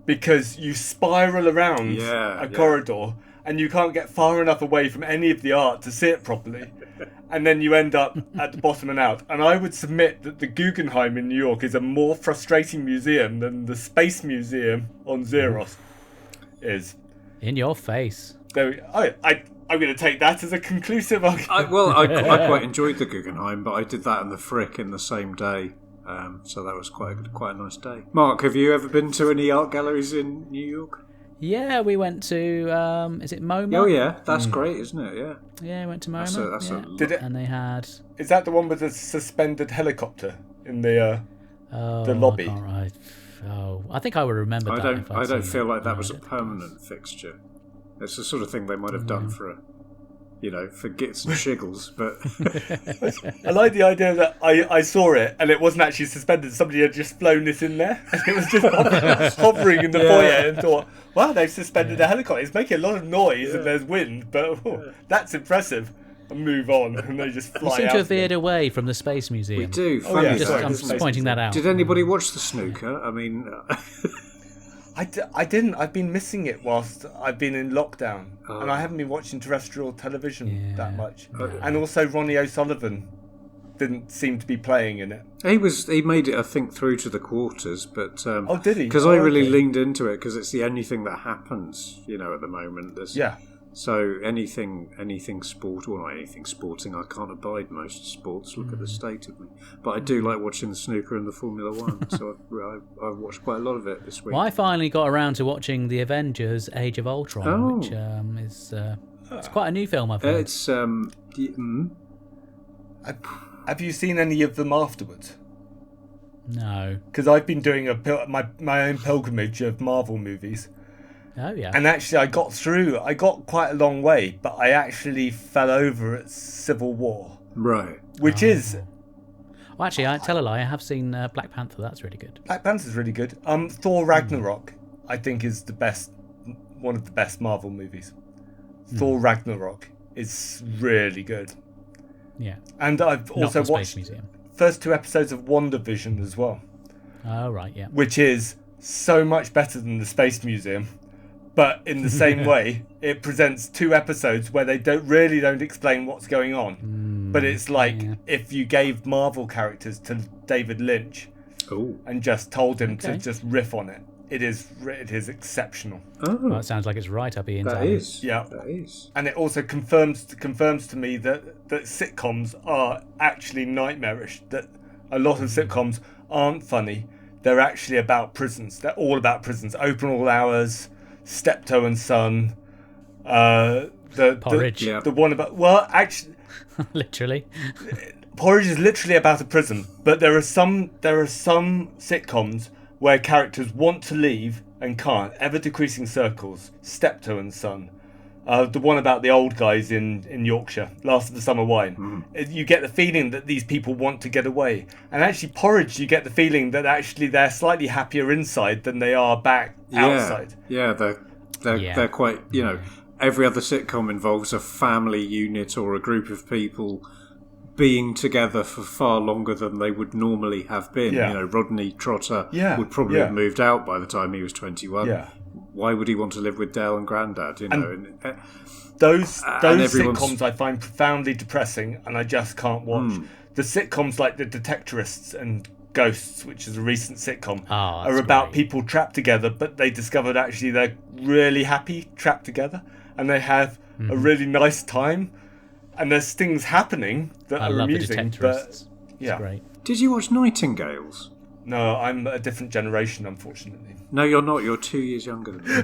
S7: because you spiral around a corridor and you can't get far enough away from any of the art to see it properly. And then you end up at the bottom and out. And I would submit that the Guggenheim in New York is a more frustrating museum than the Space Museum on Xeros is.
S3: In your face.
S7: So I'm going to take that as a conclusive argument.
S2: I quite enjoyed the Guggenheim, but I did that and the Frick in the same day. So that was quite a nice day. Mark, have you ever been to any art galleries in New York?
S3: Yeah, we went to, is it MoMA?
S2: Oh yeah, that's great, isn't it? Yeah.
S3: Yeah, we went to MoMA.
S2: That's a
S7: Did it?
S3: And they had...
S7: Is that the one with the suspended helicopter in the lobby?
S3: I think I would remember that. if I'd
S2: I don't
S3: seen
S2: feel
S3: it.
S2: like that
S3: No,
S2: was
S3: I
S2: a
S3: don't.
S2: permanent fixture. It's the sort of thing they might have done for for gits and shiggles, but
S7: I like the idea that I saw it and it wasn't actually suspended. Somebody had just flown it in there and it was just hovering in the foyer and thought, wow, they've suspended a helicopter. It's making a lot of noise and there's wind, but that's impressive. And move on and they just
S3: We
S7: fly
S3: seem
S7: out.
S3: to have veered away from the Space Museum.
S2: we do.
S7: Oh,
S2: Funny
S7: yeah,
S3: Just,
S2: that,
S3: I'm
S2: isn't
S3: just
S2: it?
S3: pointing that out.
S2: Did anybody watch the snooker? I mean,
S7: I didn't. I've been missing it whilst I've been in lockdown, and I haven't been watching terrestrial television that much. And also Ronnie O'Sullivan didn't seem to be playing in it.
S2: He made it, I think, through to the quarters, but
S7: Oh, did he?
S2: Because I really
S7: okay.
S2: leaned into it because it's the only thing that happens, at the moment.
S7: Yeah.
S2: So anything sport, or not anything sporting, I can't abide most sports. Look at the state of me. But I do like watching the snooker and the Formula One, so I've watched quite a lot of it this week.
S3: Well, I finally got around to watching The Avengers: Age of Ultron, which is it's quite a new film. I've heard.
S2: It's
S7: Have you seen any of them afterwards?
S3: No.
S7: Because I've been doing my own pilgrimage of Marvel movies.
S3: Oh yeah.
S7: And actually, I got quite a long way, but I actually fell over at Civil War.
S2: Right.
S7: Which is...
S3: Well, actually, I tell a lie. I have seen Black Panther. That's really good.
S7: Black Panther's really good. Thor Ragnarok, I think, is one of the best Marvel movies. Thor Ragnarok is really good.
S3: Yeah.
S7: And I've also
S3: Not the
S7: watched
S3: Space Museum.
S7: first 2 episodes of WandaVision as well.
S3: Oh right, yeah.
S7: Which is so much better than the Space Museum. But in the same way, it presents 2 episodes where they don't explain what's going on. But it's like if you gave Marvel characters to David Lynch and just told him to just riff on it. It is exceptional.
S2: Oh,
S3: Well, that sounds like it's right up Ian's
S2: that
S3: alley.
S2: is.
S7: Yeah.
S2: That is.
S7: And it also confirms to me that sitcoms are actually nightmarish. That a lot of sitcoms aren't funny. They're actually about prisons. They're all about prisons. Open All Hours, Steptoe and Son,
S3: Porridge.
S7: the one about actually
S3: Literally.
S7: Porridge is literally about a prison. But there are some sitcoms where characters want to leave and can't. Ever Decreasing Circles, Steptoe and Son. The one about the old guys in Yorkshire, Last of the Summer Wine. You get the feeling that these people want to get away. And actually, Porridge, you get the feeling that actually they're slightly happier inside than they are back outside.
S2: Yeah, they're quite, every other sitcom involves a family unit or a group of people being together for far longer than they would normally have been.
S7: Yeah.
S2: Rodney Trotter would probably
S7: Yeah.
S2: have moved out by the time he was 21.
S7: Yeah.
S2: Why would he want to live with Dale and Grandad?
S7: Those
S2: everyone's-
S7: sitcoms I find profoundly depressing, and I just can't watch. The sitcoms like The Detectorists and Ghosts, which is a recent sitcom, are
S3: that's
S7: about
S3: great.
S7: people trapped together, but they discovered actually they're really happy trapped together, and they have a really nice time, and there's things happening that
S3: I
S7: are
S3: love
S7: amusing.
S3: the
S7: But
S3: Detectorists.
S7: yeah,
S3: It's great.
S2: Did you watch Nightingales?
S7: no, I'm a different generation, unfortunately.
S2: No, you're not. You're 2 years younger than me.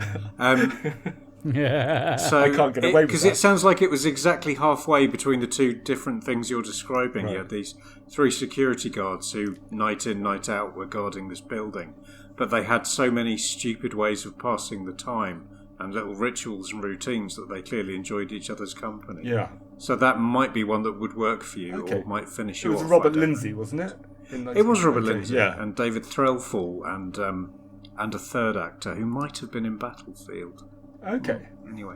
S2: So
S7: I can't get away with
S2: because
S7: that.
S2: it sounds like it was exactly halfway between the 2 different things you're describing.
S7: Right.
S2: You had these 3 security guards who, night in, night out, were guarding this building, but they had so many stupid ways of passing the time and little rituals and routines that they clearly enjoyed each other's company.
S7: Yeah,
S2: So that might be one that would work for you,
S7: Okay.
S2: or might finish
S7: it
S2: you
S7: was
S2: off.
S7: Robert
S2: I don't know.
S7: Lindsay, wasn't it?
S2: It was Robert
S7: Okay,
S2: Lindsay,
S7: yeah.
S2: and David Threlfall, and a third actor who might have been in Battlefield.
S7: Okay.
S2: Anyway.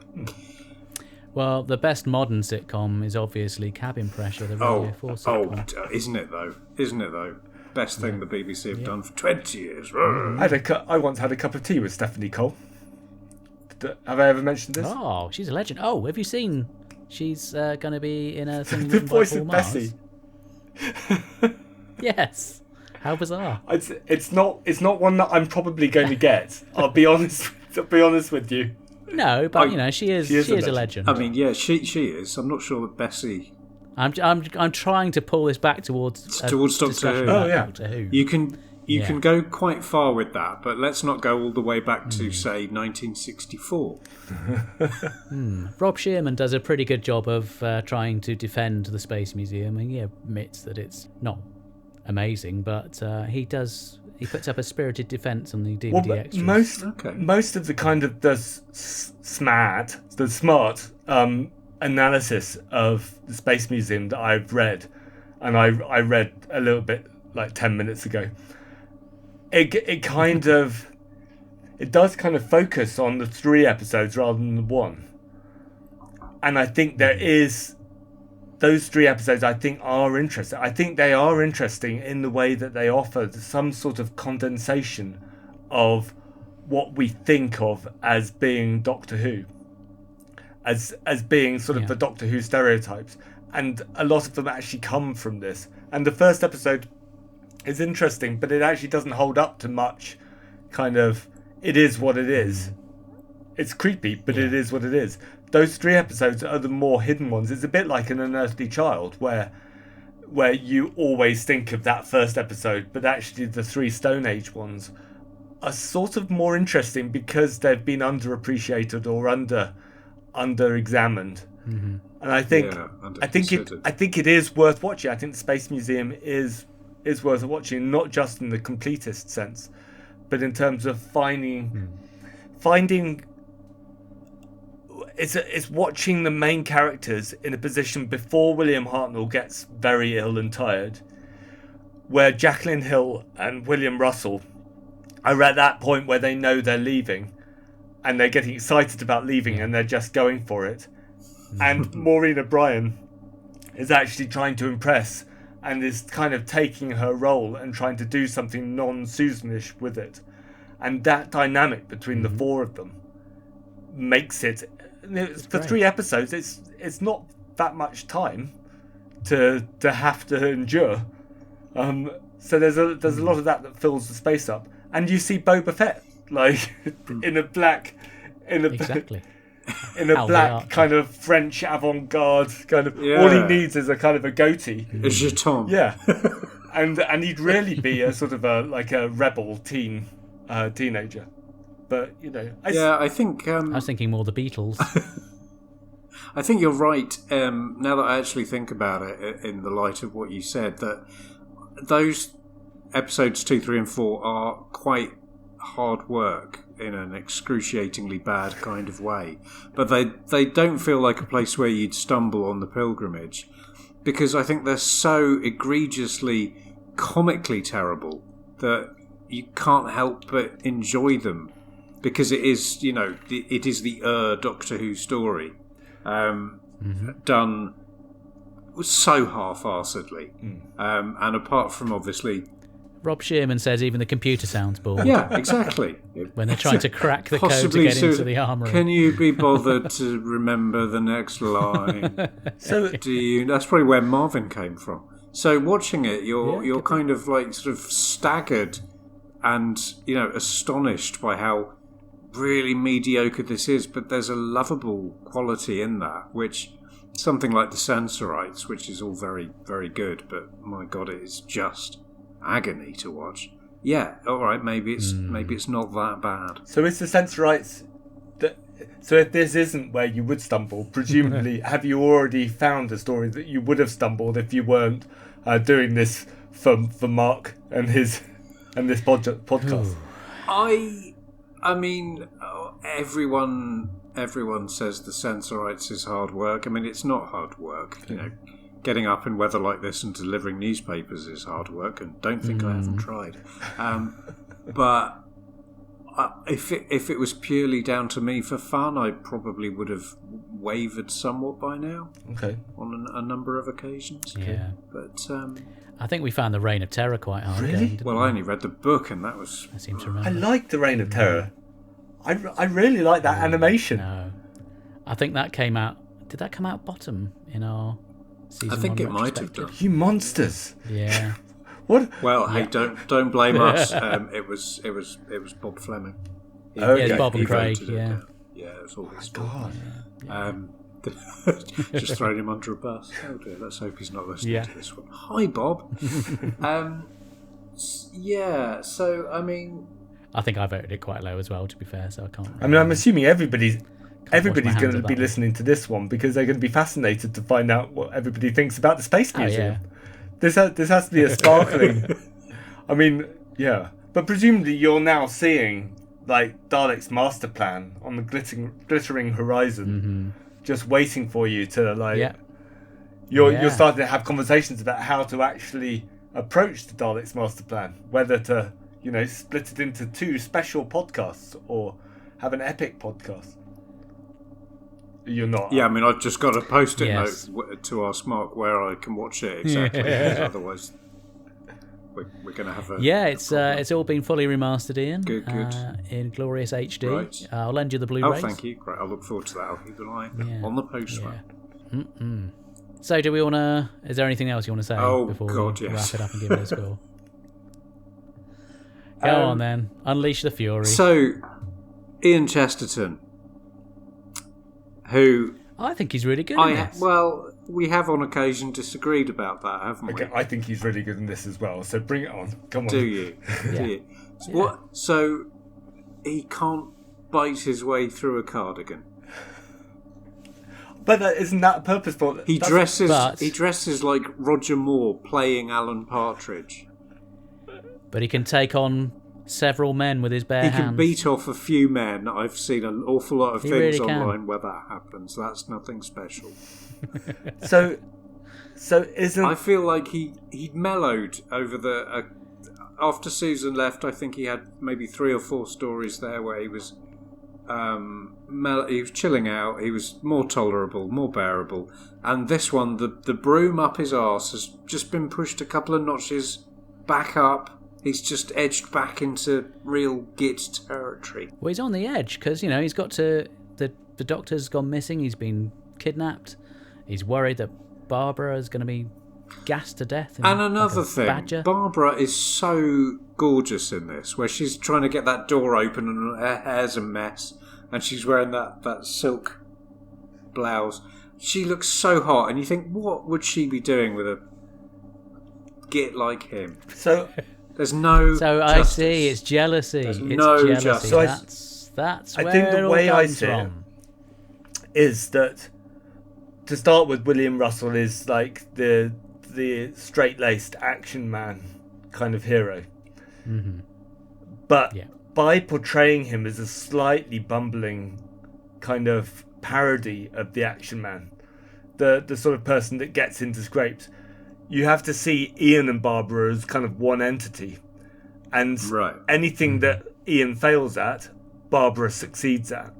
S3: Well, the best modern sitcom is obviously Cabin Pressure, the Radio 4 sitcom.
S2: Isn't it though? Best thing the BBC have done for 20 years.
S7: I once had a cup of tea with Stephanie Cole. Have I ever mentioned this?
S3: Oh, she's a legend. Oh, have you seen? She's going to be in a thing
S7: The
S3: written by
S7: voice
S3: Paul
S7: of
S3: Mars.
S7: Bessie.
S3: Yes. How bizarre.
S7: It's not one that I'm probably going to get. I'll be honest with you.
S3: No, but she is a legend.
S2: I mean, yeah, she is. I'm not sure that Bessie.
S3: I'm trying to pull this back towards
S2: Doctor
S3: discussion
S2: Who.
S3: about
S7: Oh, yeah.
S3: Doctor Who.
S2: You can
S3: Yeah.
S2: can go quite far with that, but let's not go all the way back to say 1964.
S3: Rob Shearman does a pretty good job of trying to defend the Space Museum, and he admits that it's not amazing, but he puts up a spirited defence on the DVD
S7: Well, but
S3: extras.
S7: most of the kind of the smart analysis of the Space Museum that I've read, and I read a little bit like 10 minutes ago. It does kind of focus on the 3 episodes rather than the 1, and I think those 3 episodes I think are interesting. I think they are interesting in the way that they offer some sort of condensation of what we think of as being Doctor Who, as being sort of the Doctor Who stereotypes, and a lot of them actually come from this. And the first episode is interesting, but it actually doesn't hold up to much. Kind of, it is what it is. It's creepy, but it is what it is. Those 3 episodes are the more hidden ones. It's a bit like An Unearthly Child, where you always think of that first episode, but actually the 3 Stone Age ones are sort of more interesting because they've been underappreciated or under-examined.
S2: Mm-hmm.
S7: And I think it is worth watching. I think the Space Museum is worth watching, not just in the completist sense, but in terms of finding. It's watching the main characters in a position before William Hartnell gets very ill and tired, where Jacqueline Hill and William Russell are at that point where they know they're leaving, and they're getting excited about leaving, and they're just going for it. And Maureen O'Brien is actually trying to impress, and is kind of taking her role and trying to do something non-Susanish with it. And that dynamic between the 4 of them makes it... For 3 episodes, it's not that much time to have to endure. So there's a lot of that fills the space up, and you see Boba Fett like in a black kind of French avant-garde kind of. All he needs is a kind of a goatee.
S2: A jeton.
S7: Yeah, and he'd really be a sort of a rebel teenager. But
S2: I think
S3: I was thinking more the Beatles.
S2: I think you're right. Now that I actually think about it, in the light of what you said, that those episodes 2, 3, and 4 are quite hard work in an excruciatingly bad kind of way. But they don't feel like a place where you'd stumble on the pilgrimage, because I think they're so egregiously comically terrible that you can't help but enjoy them. Because it is, it is the Doctor Who story, done so half-arsedly. And apart from, obviously...
S3: Rob Shearman says even the computer sounds bored.
S2: Yeah, exactly.
S3: When they're trying to crack the code to get into the armoury.
S2: Can you be bothered to remember the next line? That's probably where Marvin came from. So watching it, you're kind of like sort of staggered and, astonished by how really mediocre this is, but there's a lovable quality in that, which something like the Sensorites, which is all very, very good, but my God, it is just agony to watch. Yeah, all right, maybe it's not that bad.
S7: So it's the Sensorites that. So if this isn't where you would stumble, presumably, have you already found a story that you would have stumbled if you weren't doing this for Mark and this podcast?
S2: I mean, everyone says the Sensorites is hard work. I mean, it's not hard work. Getting up in weather like this and delivering newspapers is hard work, and don't think I haven't tried. But if it was purely down to me for fun, I probably would have wavered somewhat by now.
S7: Okay.
S2: On a number of occasions.
S3: Yeah.
S2: But
S3: I think we found the Reign of Terror quite hard.
S7: Really?
S2: Well, I only read the book, and that was...
S3: I seem to remember.
S7: I liked the Reign of Terror. I really like that animation.
S3: No. I think that came out... Did that come out bottom in our season 1
S2: I think it might have
S3: retrospective?
S2: done.
S7: You monsters!
S3: Yeah.
S7: What?
S2: Well, hey, don't blame us. It was Bob Fleming.
S7: Okay.
S3: Yeah, Bob and Craig,
S2: voted it
S3: yeah.
S2: down. Yeah, it was all his fault.
S7: God.
S2: Just throwing him under a bus. Oh dear, let's hope he's not listening to this one. Hi, Bob. So I mean,
S3: I think I voted it quite low as well, to be fair, so I can't...
S7: I mean, I'm assuming everybody's going
S3: hands
S7: to
S3: up
S7: be
S3: that
S7: listening to this one because they're going to be fascinated to find out what everybody thinks about the Space Museum. This has to be a sparkling... I mean, yeah. But presumably you're now seeing, like, Dalek's master plan on the glittering horizon, just waiting for you to, like... You're starting to have conversations about how to actually approach the Dalek's master plan, whether to, split it into 2 special podcasts or have an epic podcast. You're not.
S2: Yeah, I mean, I've just got a post-it note to ask Mark where I can watch it exactly, because otherwise we're going to have a...
S3: Yeah, it's all been fully remastered, Ian.
S2: Good.
S3: In glorious HD.
S2: Right.
S3: I'll lend you the Blu-rays.
S2: Oh, thank you. Great, I'll look forward to that. I'll keep an eye on the postman.
S3: So do we want to... Is there anything else you want to say before
S2: God,
S3: we
S2: yes.
S3: wrap it up and give it a score? Go on then. Unleash the fury.
S2: So, Ian Chesterton, who...
S3: I think he's really good in this.
S2: Well, we have on occasion disagreed about that, haven't we?
S7: Okay, I think he's really good in this as well. So bring it on. Come on.
S2: Do you? Do you?
S3: Yeah.
S2: What? So he can't bite his way through a cardigan.
S7: But isn't that purposeful?
S2: He
S3: But-
S2: dresses like Roger Moore playing Alan Partridge.
S3: But he can take on several men with his bare
S2: He
S3: hands.
S2: can beat off a few men. I've seen an awful lot of
S3: He
S2: things
S3: really can.
S2: online where that happens. That's nothing special.
S7: So isn't
S2: I feel like he mellowed over the... after Susan left, I think he had maybe 3 or 4 stories there where he was... he was chilling out. He was more tolerable, more bearable. And this one, the broom up his arse has just been pushed a couple of notches back up. He's just edged back into real git territory.
S3: Well, he's on the edge because, he's got to... The doctor's gone missing. He's been kidnapped. He's worried that Barbara is going to be gassed to death.
S2: And another
S3: like a
S2: thing,
S3: badger.
S2: Barbara is so gorgeous in this, where she's trying to get that door open and her hair's a mess, and she's wearing that silk blouse. She looks so hot, and you think, what would she be doing with a git like him?
S7: so?
S2: There's no
S3: So
S2: justice.
S3: I see, it's jealousy.
S2: There's
S3: It's
S2: no
S3: jealousy.
S2: justice.
S7: So
S3: That's
S7: I
S3: where
S7: think the
S3: it all
S7: way I
S3: comes
S7: see it
S3: from.
S7: is that to start with, William Russell is like the straight-laced action man kind of hero.
S3: Mm-hmm.
S7: But
S3: Yeah.
S7: by portraying him as a slightly bumbling kind of parody of the action man, the sort of person that gets into scrapes, you have to see Ian and Barbara as kind of one entity. And
S2: Right.
S7: anything that Ian fails at, Barbara succeeds at.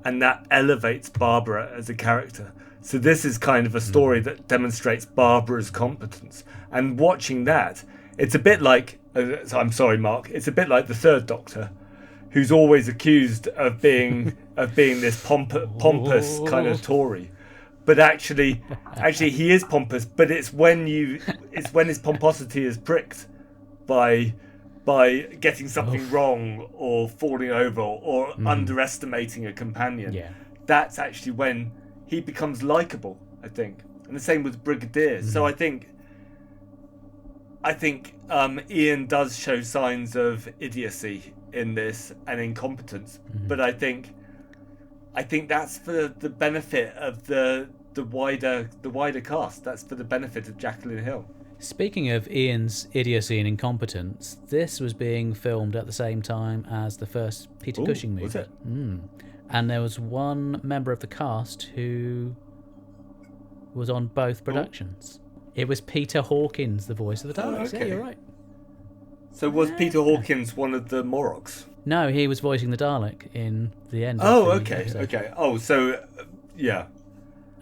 S7: And that elevates Barbara as a character. So this is kind of a story that demonstrates Barbara's competence. And watching that, it's a bit like... I'm sorry, Mark. It's a bit like the Third Doctor, who's always accused of being this pompous kind of Tory. But actually he is pompous. But it's when his pomposity is pricked by getting something wrong or falling over or underestimating a companion.
S3: Yeah.
S7: That's actually when he becomes likable, I think. And the same with Brigadier. So I think Ian does show signs of idiocy in this and incompetence. But I think that's for the benefit of the wider cast. That's for the benefit of Jacqueline Hill.
S3: Speaking of Ian's idiocy and incompetence, this was being filmed at the same time as the first Peter
S7: Ooh,
S3: Cushing movie.
S7: was it?
S3: And there was one member of the cast who was on both productions. It was Peter Hawkins, the voice of the Daleks.
S7: okay.
S3: Yeah, you're right.
S7: So was Peter Hawkins one of the Morlocks?
S3: No, he was voicing the Dalek in the end.
S7: Oh,
S3: of the
S7: okay,
S3: episode.
S7: okay. Oh, so yeah.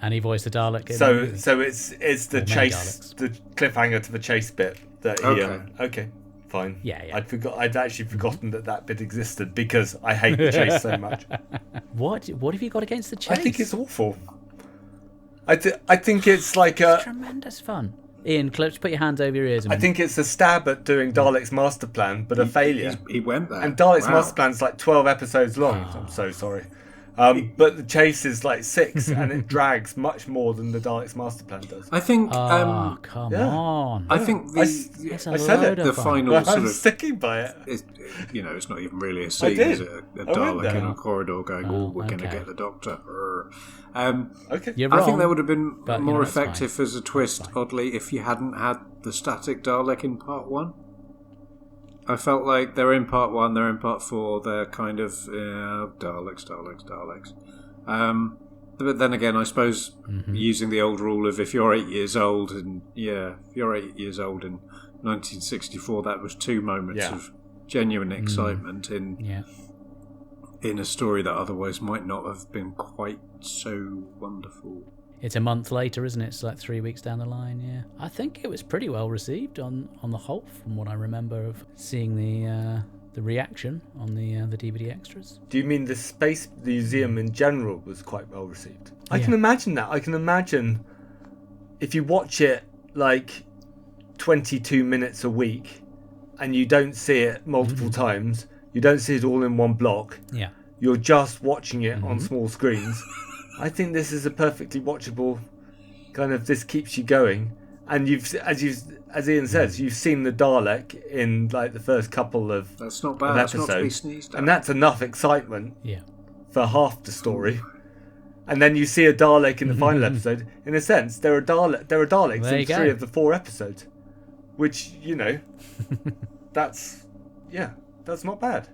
S3: And he voiced the Dalek. In the
S7: So
S3: movie.
S7: so it's the
S3: Or many
S7: chase,
S3: Daleks.
S7: the cliffhanger to the chase bit that he.
S2: Okay.
S7: Okay, fine.
S3: Yeah.
S7: I'd actually forgotten that bit existed because I hate the chase so much.
S3: What have you got against the chase?
S7: I think it's awful. I think it's like
S3: It's tremendous fun. Ian, put your hands over your ears. And
S7: I think it's a stab at doing Dalek's master plan, but a failure.
S2: He went there.
S7: And Dalek's
S2: Wow.
S7: master plan's like 12 episodes long. I'm so sorry. But the chase is like 6, and it drags much more than the Dalek's master plan does.
S2: I think.
S3: Oh, come
S7: yeah.
S3: on.
S2: I think
S3: It's a
S7: I said
S3: load
S7: it.
S3: of
S2: the
S3: fun.
S2: final
S7: Well,
S2: sort
S7: I'm
S2: of.
S7: sticking by it.
S2: It's not even really a scene,
S7: did.
S2: is it? A
S7: I went
S2: Dalek
S7: there.
S2: in a corridor going, "Oh, we're going to
S3: okay.
S2: get the Doctor."
S7: Okay.
S3: You're
S2: I
S3: wrong.
S2: think that would have been
S3: but, you
S2: more
S3: know, it's fine.
S2: effective as a twist, oddly, if you hadn't had the static Dalek in part 1. I felt like they're in part 1, they're in part 4, they're kind of Daleks. But then again, I suppose using the old rule of if you're 8 years old, and if you're 8 years old in 1964, that was 2 moments
S7: Yeah.
S2: of genuine excitement
S3: Yeah.
S2: in a story that otherwise might not have been quite so wonderful.
S3: It's a month later, isn't it? It's like 3 weeks down the line, yeah. I think it was pretty well received on the whole, from what I remember of seeing the reaction on the DVD extras.
S7: Do you mean the Space Museum in general was quite well received? I
S3: Yeah.
S7: can imagine that. I can imagine if you watch it like 22 minutes a week and you don't see it multiple times, you don't see it all in one block,
S3: Yeah.
S7: you're just watching it on small screens, I think this is a perfectly watchable kind of, this keeps you going. And as Ian says, you've seen the Dalek in like the first couple of
S2: That's not
S7: of
S2: bad. That's not to be
S7: episodes,
S2: sneezed at.
S7: and that's enough excitement
S3: Yeah.
S7: for half the story. And then you see a Dalek in the final episode. In a sense, there are Daleks
S3: There
S7: in
S3: you go.
S7: 3 of the 4 episodes, which that's not bad.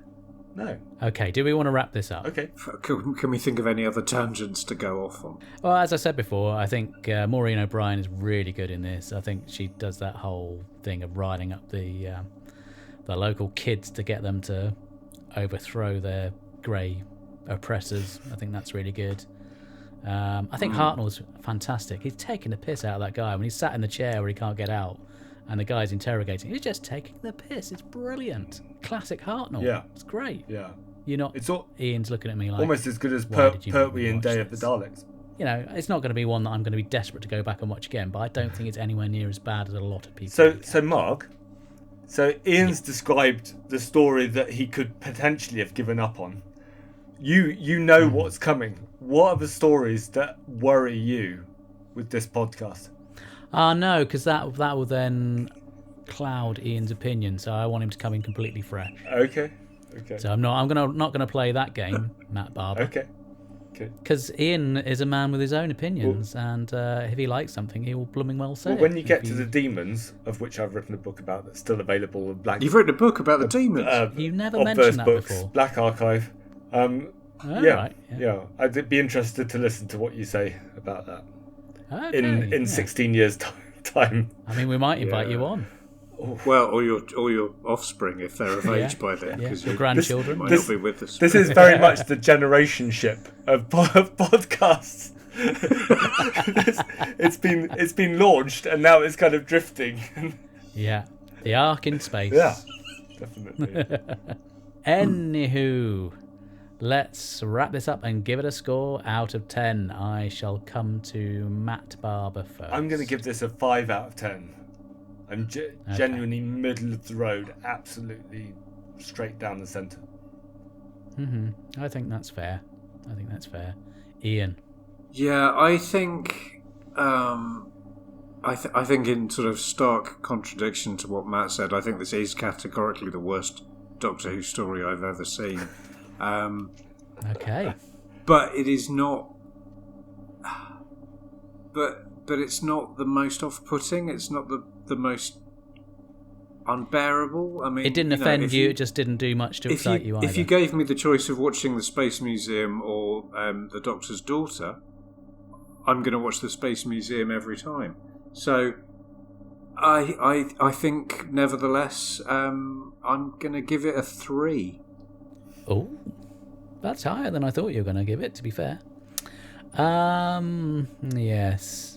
S7: No.
S3: Okay, do we want to wrap this up?
S7: Okay.
S2: Can we think of any other tangents to go off on?
S3: Well, as I said before, I think Maureen O'Brien is really good in this. I think she does that whole thing of riding up the local kids to get them to overthrow their grey oppressors. I think that's really good. I think Hartnell's fantastic. He's taking the piss out of that guy when he's sat in the chair where he can't get out, and the guy's interrogating. He's just taking the piss. It's brilliant. Classic Hartnell.
S7: Yeah.
S3: It's great.
S7: Yeah.
S3: You're not.
S7: It's
S3: Ian's looking at me like
S7: almost as good as
S3: why did you make me
S7: Pertwee and
S3: watch
S7: Day of the
S3: this?
S7: Daleks.
S3: It's not going to be one that I'm going to be desperate to go back and watch again, but I don't think it's anywhere near as bad as a lot of people.
S7: So Mark, Ian's described the story that he could potentially have given up on. You know what's coming. What are the stories that worry you with this podcast?
S3: No, because that will then cloud Ian's opinion. So I want him to come in completely fresh.
S7: Okay.
S3: So I'm not gonna play that game, Matt Barber.
S7: Okay.
S3: Because Ian is a man with his own opinions, and if he likes something, he will blooming well say
S7: Well,
S3: it.
S7: when you get to the demons, of which I've written a book about that's still available in Black.
S2: You've written a book about the demons.
S3: You never
S7: Obverse
S3: mentioned that
S7: books,
S3: before.
S7: Black Archive.
S3: Right,
S7: yeah. I'd be interested to listen to what you say about that
S3: Okay,
S7: in
S3: yeah.
S7: 16 years' time.
S3: I mean, we might invite you on.
S2: Well, or your offspring if they're of age by then,
S3: Yeah,
S2: because
S3: your
S2: you
S3: grandchildren.
S2: might not be with us.
S7: This is very much the generationship of podcasts. it's been launched and now it's kind of drifting.
S3: Yeah, the Ark in space.
S7: Yeah, definitely.
S3: Anywho, let's wrap this up and give it a score out of 10. I shall come to Matt Barber first.
S7: I'm going to give this a 5 out of 10. I'm genuinely middle of the road, absolutely straight down the centre.
S3: I think that's fair. Ian.
S2: Yeah, I think I think in sort of stark contradiction to what Matt said, I think this is categorically the worst Doctor Who story I've ever seen.
S3: Okay.
S2: But it is not. But it's not the most off-putting. It's not the most unbearable. I mean,
S3: It didn't offend you, it just didn't do much to excite you either.
S2: If you gave me the choice of watching the Space Museum or the Doctor's Daughter, I'm going to watch the Space Museum every time. So, I think, nevertheless, I'm going to give it a 3.
S3: Oh, that's higher than I thought you were going to give it, to be fair. Yes.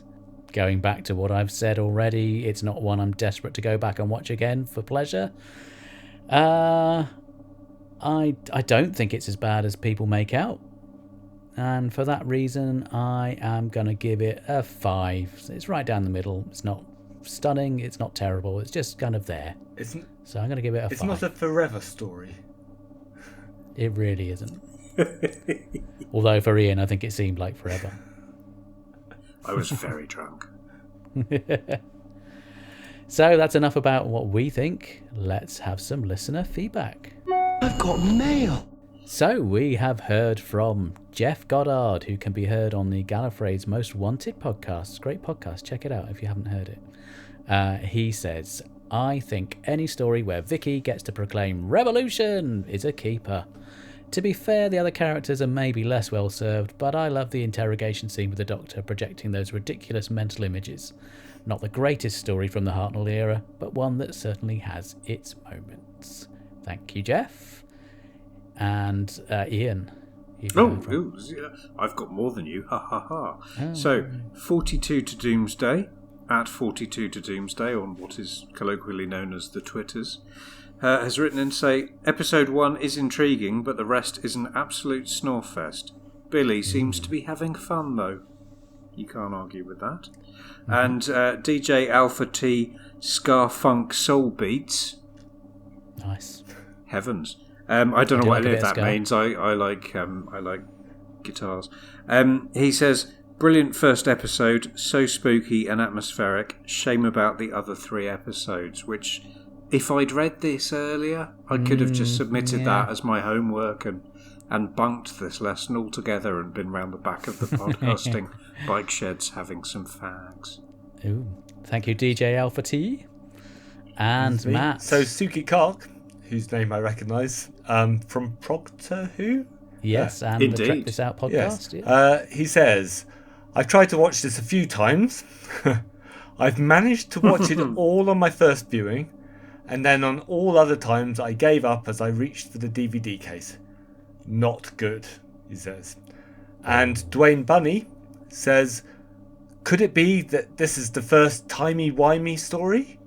S3: Going back to what I've said already, it's not one I'm desperate to go back and watch again for pleasure. I don't think it's as bad as people make out. And for that reason, I am going to give it a 5. It's right down the middle. It's not stunning, it's not terrible, it's just kind of there. So I'm going to give it a 5.
S7: It's not a forever story.
S3: It really isn't. Although for Ian, I think it seemed like forever.
S2: I was very drunk.
S3: So that's enough about what we think. Let's have some listener feedback.
S1: I've got mail.
S3: So we have heard from Jeff Goddard, who can be heard on the Gallifrey's Most Wanted podcast. Great podcast. Check it out if you haven't heard it. He says, I think any story where Vicky gets to proclaim revolution is a keeper. To be fair, the other characters are maybe less well served, but I love the interrogation scene with the Doctor projecting those ridiculous mental images. Not the greatest story from the Hartnell era, but one that certainly has its moments. Thank you, Jeff. And Ian.
S2: I've got more than you. Ha ha ha. Oh. So, 42 to Doomsday, at 42 to Doomsday on what is colloquially known as the Twitters, has written in to say, Episode 1 is intriguing, but the rest is an absolute snorefest. Billy seems to be having fun, though. You can't argue with that. And DJ Alpha T Ska Funk Soul Beats.
S3: Nice.
S2: Heavens. I don't know what any of that means. I like guitars. He says, brilliant first episode, so spooky and atmospheric. Shame about the other 3 episodes, which, if I'd read this earlier, I could have just submitted that as my homework and bunked this lesson altogether and been round the back of the podcasting bike sheds having some fags.
S3: Ooh. Thank you, DJ Alpha T. And Matt.
S7: So Suki Kark, whose name I recognise, from Proctor Who?
S3: Yes, and
S2: Indeed.
S3: the Check This Out podcast.
S7: Yes.
S3: Yeah.
S7: He says, I've tried to watch this a few times. I've managed to watch it all on my first viewing, and then on all other times I gave up as I reached for the DVD case. Not good, he says. And Dwayne Bunny says, could it be that this is the first timey-wimey story?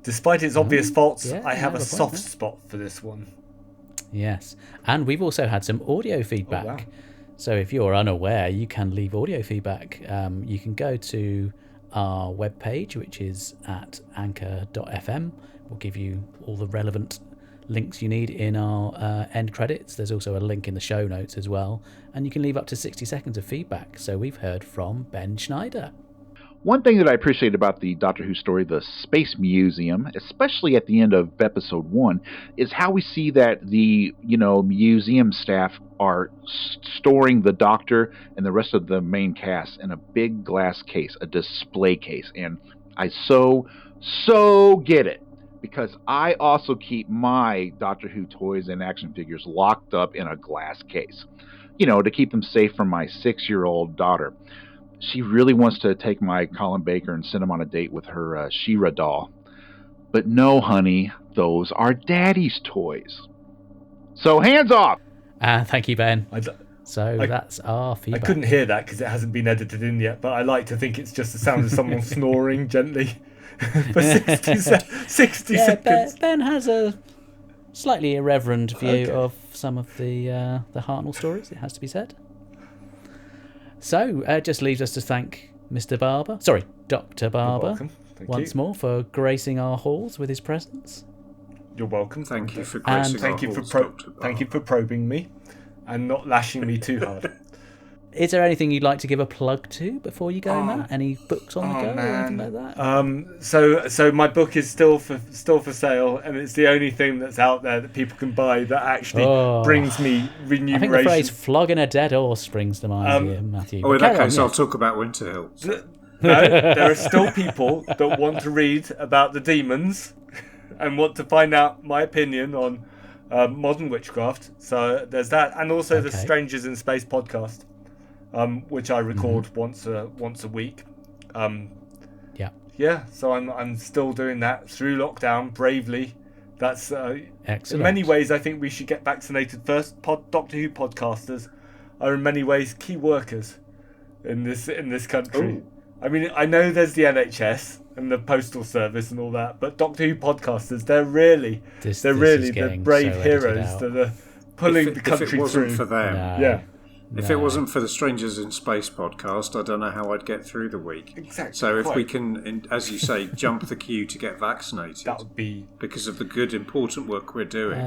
S7: Despite its obvious faults, I have a soft spot for this one.
S3: Yes, and we've also had some audio feedback.
S7: Oh, wow.
S3: So if you're unaware, you can leave audio feedback. You can go to our webpage, which is at anchor.fm. We'll give you all the relevant links you need in our end credits. There's also a link in the show notes as well. And you can leave up to 60 seconds of feedback. So we've heard from Ben Schneider.
S9: One thing that I appreciate about the Doctor Who story, the Space Museum, especially at the end of episode 1, is how we see that the, museum staff are storing the Doctor and the rest of the main cast in a big glass case, a display case. And I so get it, because I also keep my Doctor Who toys and action figures locked up in a glass case, to keep them safe from my 6-year-old daughter. She really wants to take my Colin Baker and send him on a date with her She-Ra doll. But no, honey, those are Daddy's toys. So hands off!
S3: Thank you, Ben. That's our feedback.
S7: I couldn't hear that because it hasn't been edited in yet, but I like to think it's just the sound of someone snoring gently for 60 seconds.
S3: Ben has a slightly irreverent view of some of the Hartnell stories, it has to be said. So, it just leaves us to thank Dr. Barber, once more for gracing our halls with his presence.
S7: You're welcome.
S2: Thank you for gracing our halls,
S7: thank you for probing me and not lashing me too hard.
S3: Is there anything you'd like to give a plug to before you go, Matt? Any books on the go or anything like that?
S7: So my book is still for sale, and it's the only thing that's out there that people can buy that actually brings me remuneration.
S3: I think the phrase "flogging a dead horse" springs to mind here, Matthew.
S2: In that case, I'll talk about Winterhill.
S7: No, there are still people that want to read about the demons and want to find out my opinion on modern witchcraft. So there's that, and also the Strangers in Space podcast. Which I record once a week. So I'm still doing that through lockdown bravely. That's
S3: excellent.
S7: In many ways, I think we should get vaccinated first. Doctor Who podcasters are in many ways key workers in this country. Ooh. I mean, I know there's the NHS and the postal service and all that, but Doctor Who podcasters, they're really the brave heroes that are pulling the country through.
S2: If it wasn't for them,
S7: yeah.
S2: If it wasn't for the Strangers in Space podcast, I don't know how I'd get through the week.
S7: Exactly.
S2: So if we can, as you say, jump the queue to get vaccinated,
S7: that would be
S2: because of the good, important work we're doing.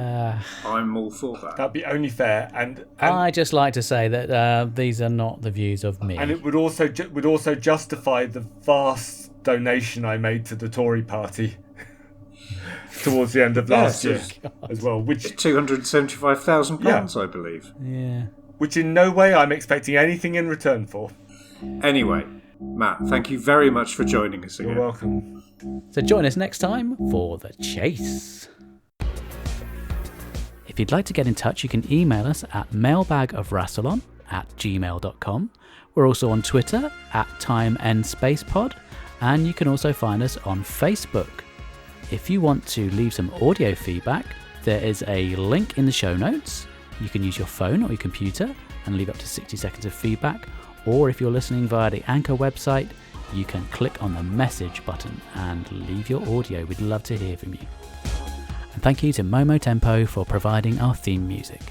S2: I'm all for that.
S7: That'd be only fair. And
S3: I just like to say that these are not the views of me.
S7: And it would also justify the vast donation I made to the Tory party towards the end of last year as well, which
S2: £275,000, I believe.
S3: Yeah.
S7: Which in no way I'm expecting anything in return for.
S2: Anyway, Matt, thank you very much for joining us again.
S7: You're welcome.
S3: So join us next time for The Chase. If you'd like to get in touch, you can email us at mailbagofrassilon@gmail.com. We're also on Twitter @TimeEndSpacePod, and you can also find us on Facebook. If you want to leave some audio feedback, there is a link in the show notes. You can use your phone or your computer and leave up to 60 seconds of feedback, or if you're listening via the Anchor website, you can click on the message button and leave your audio. We'd love to hear from you. And thank you to Momo Tempo for providing our theme music.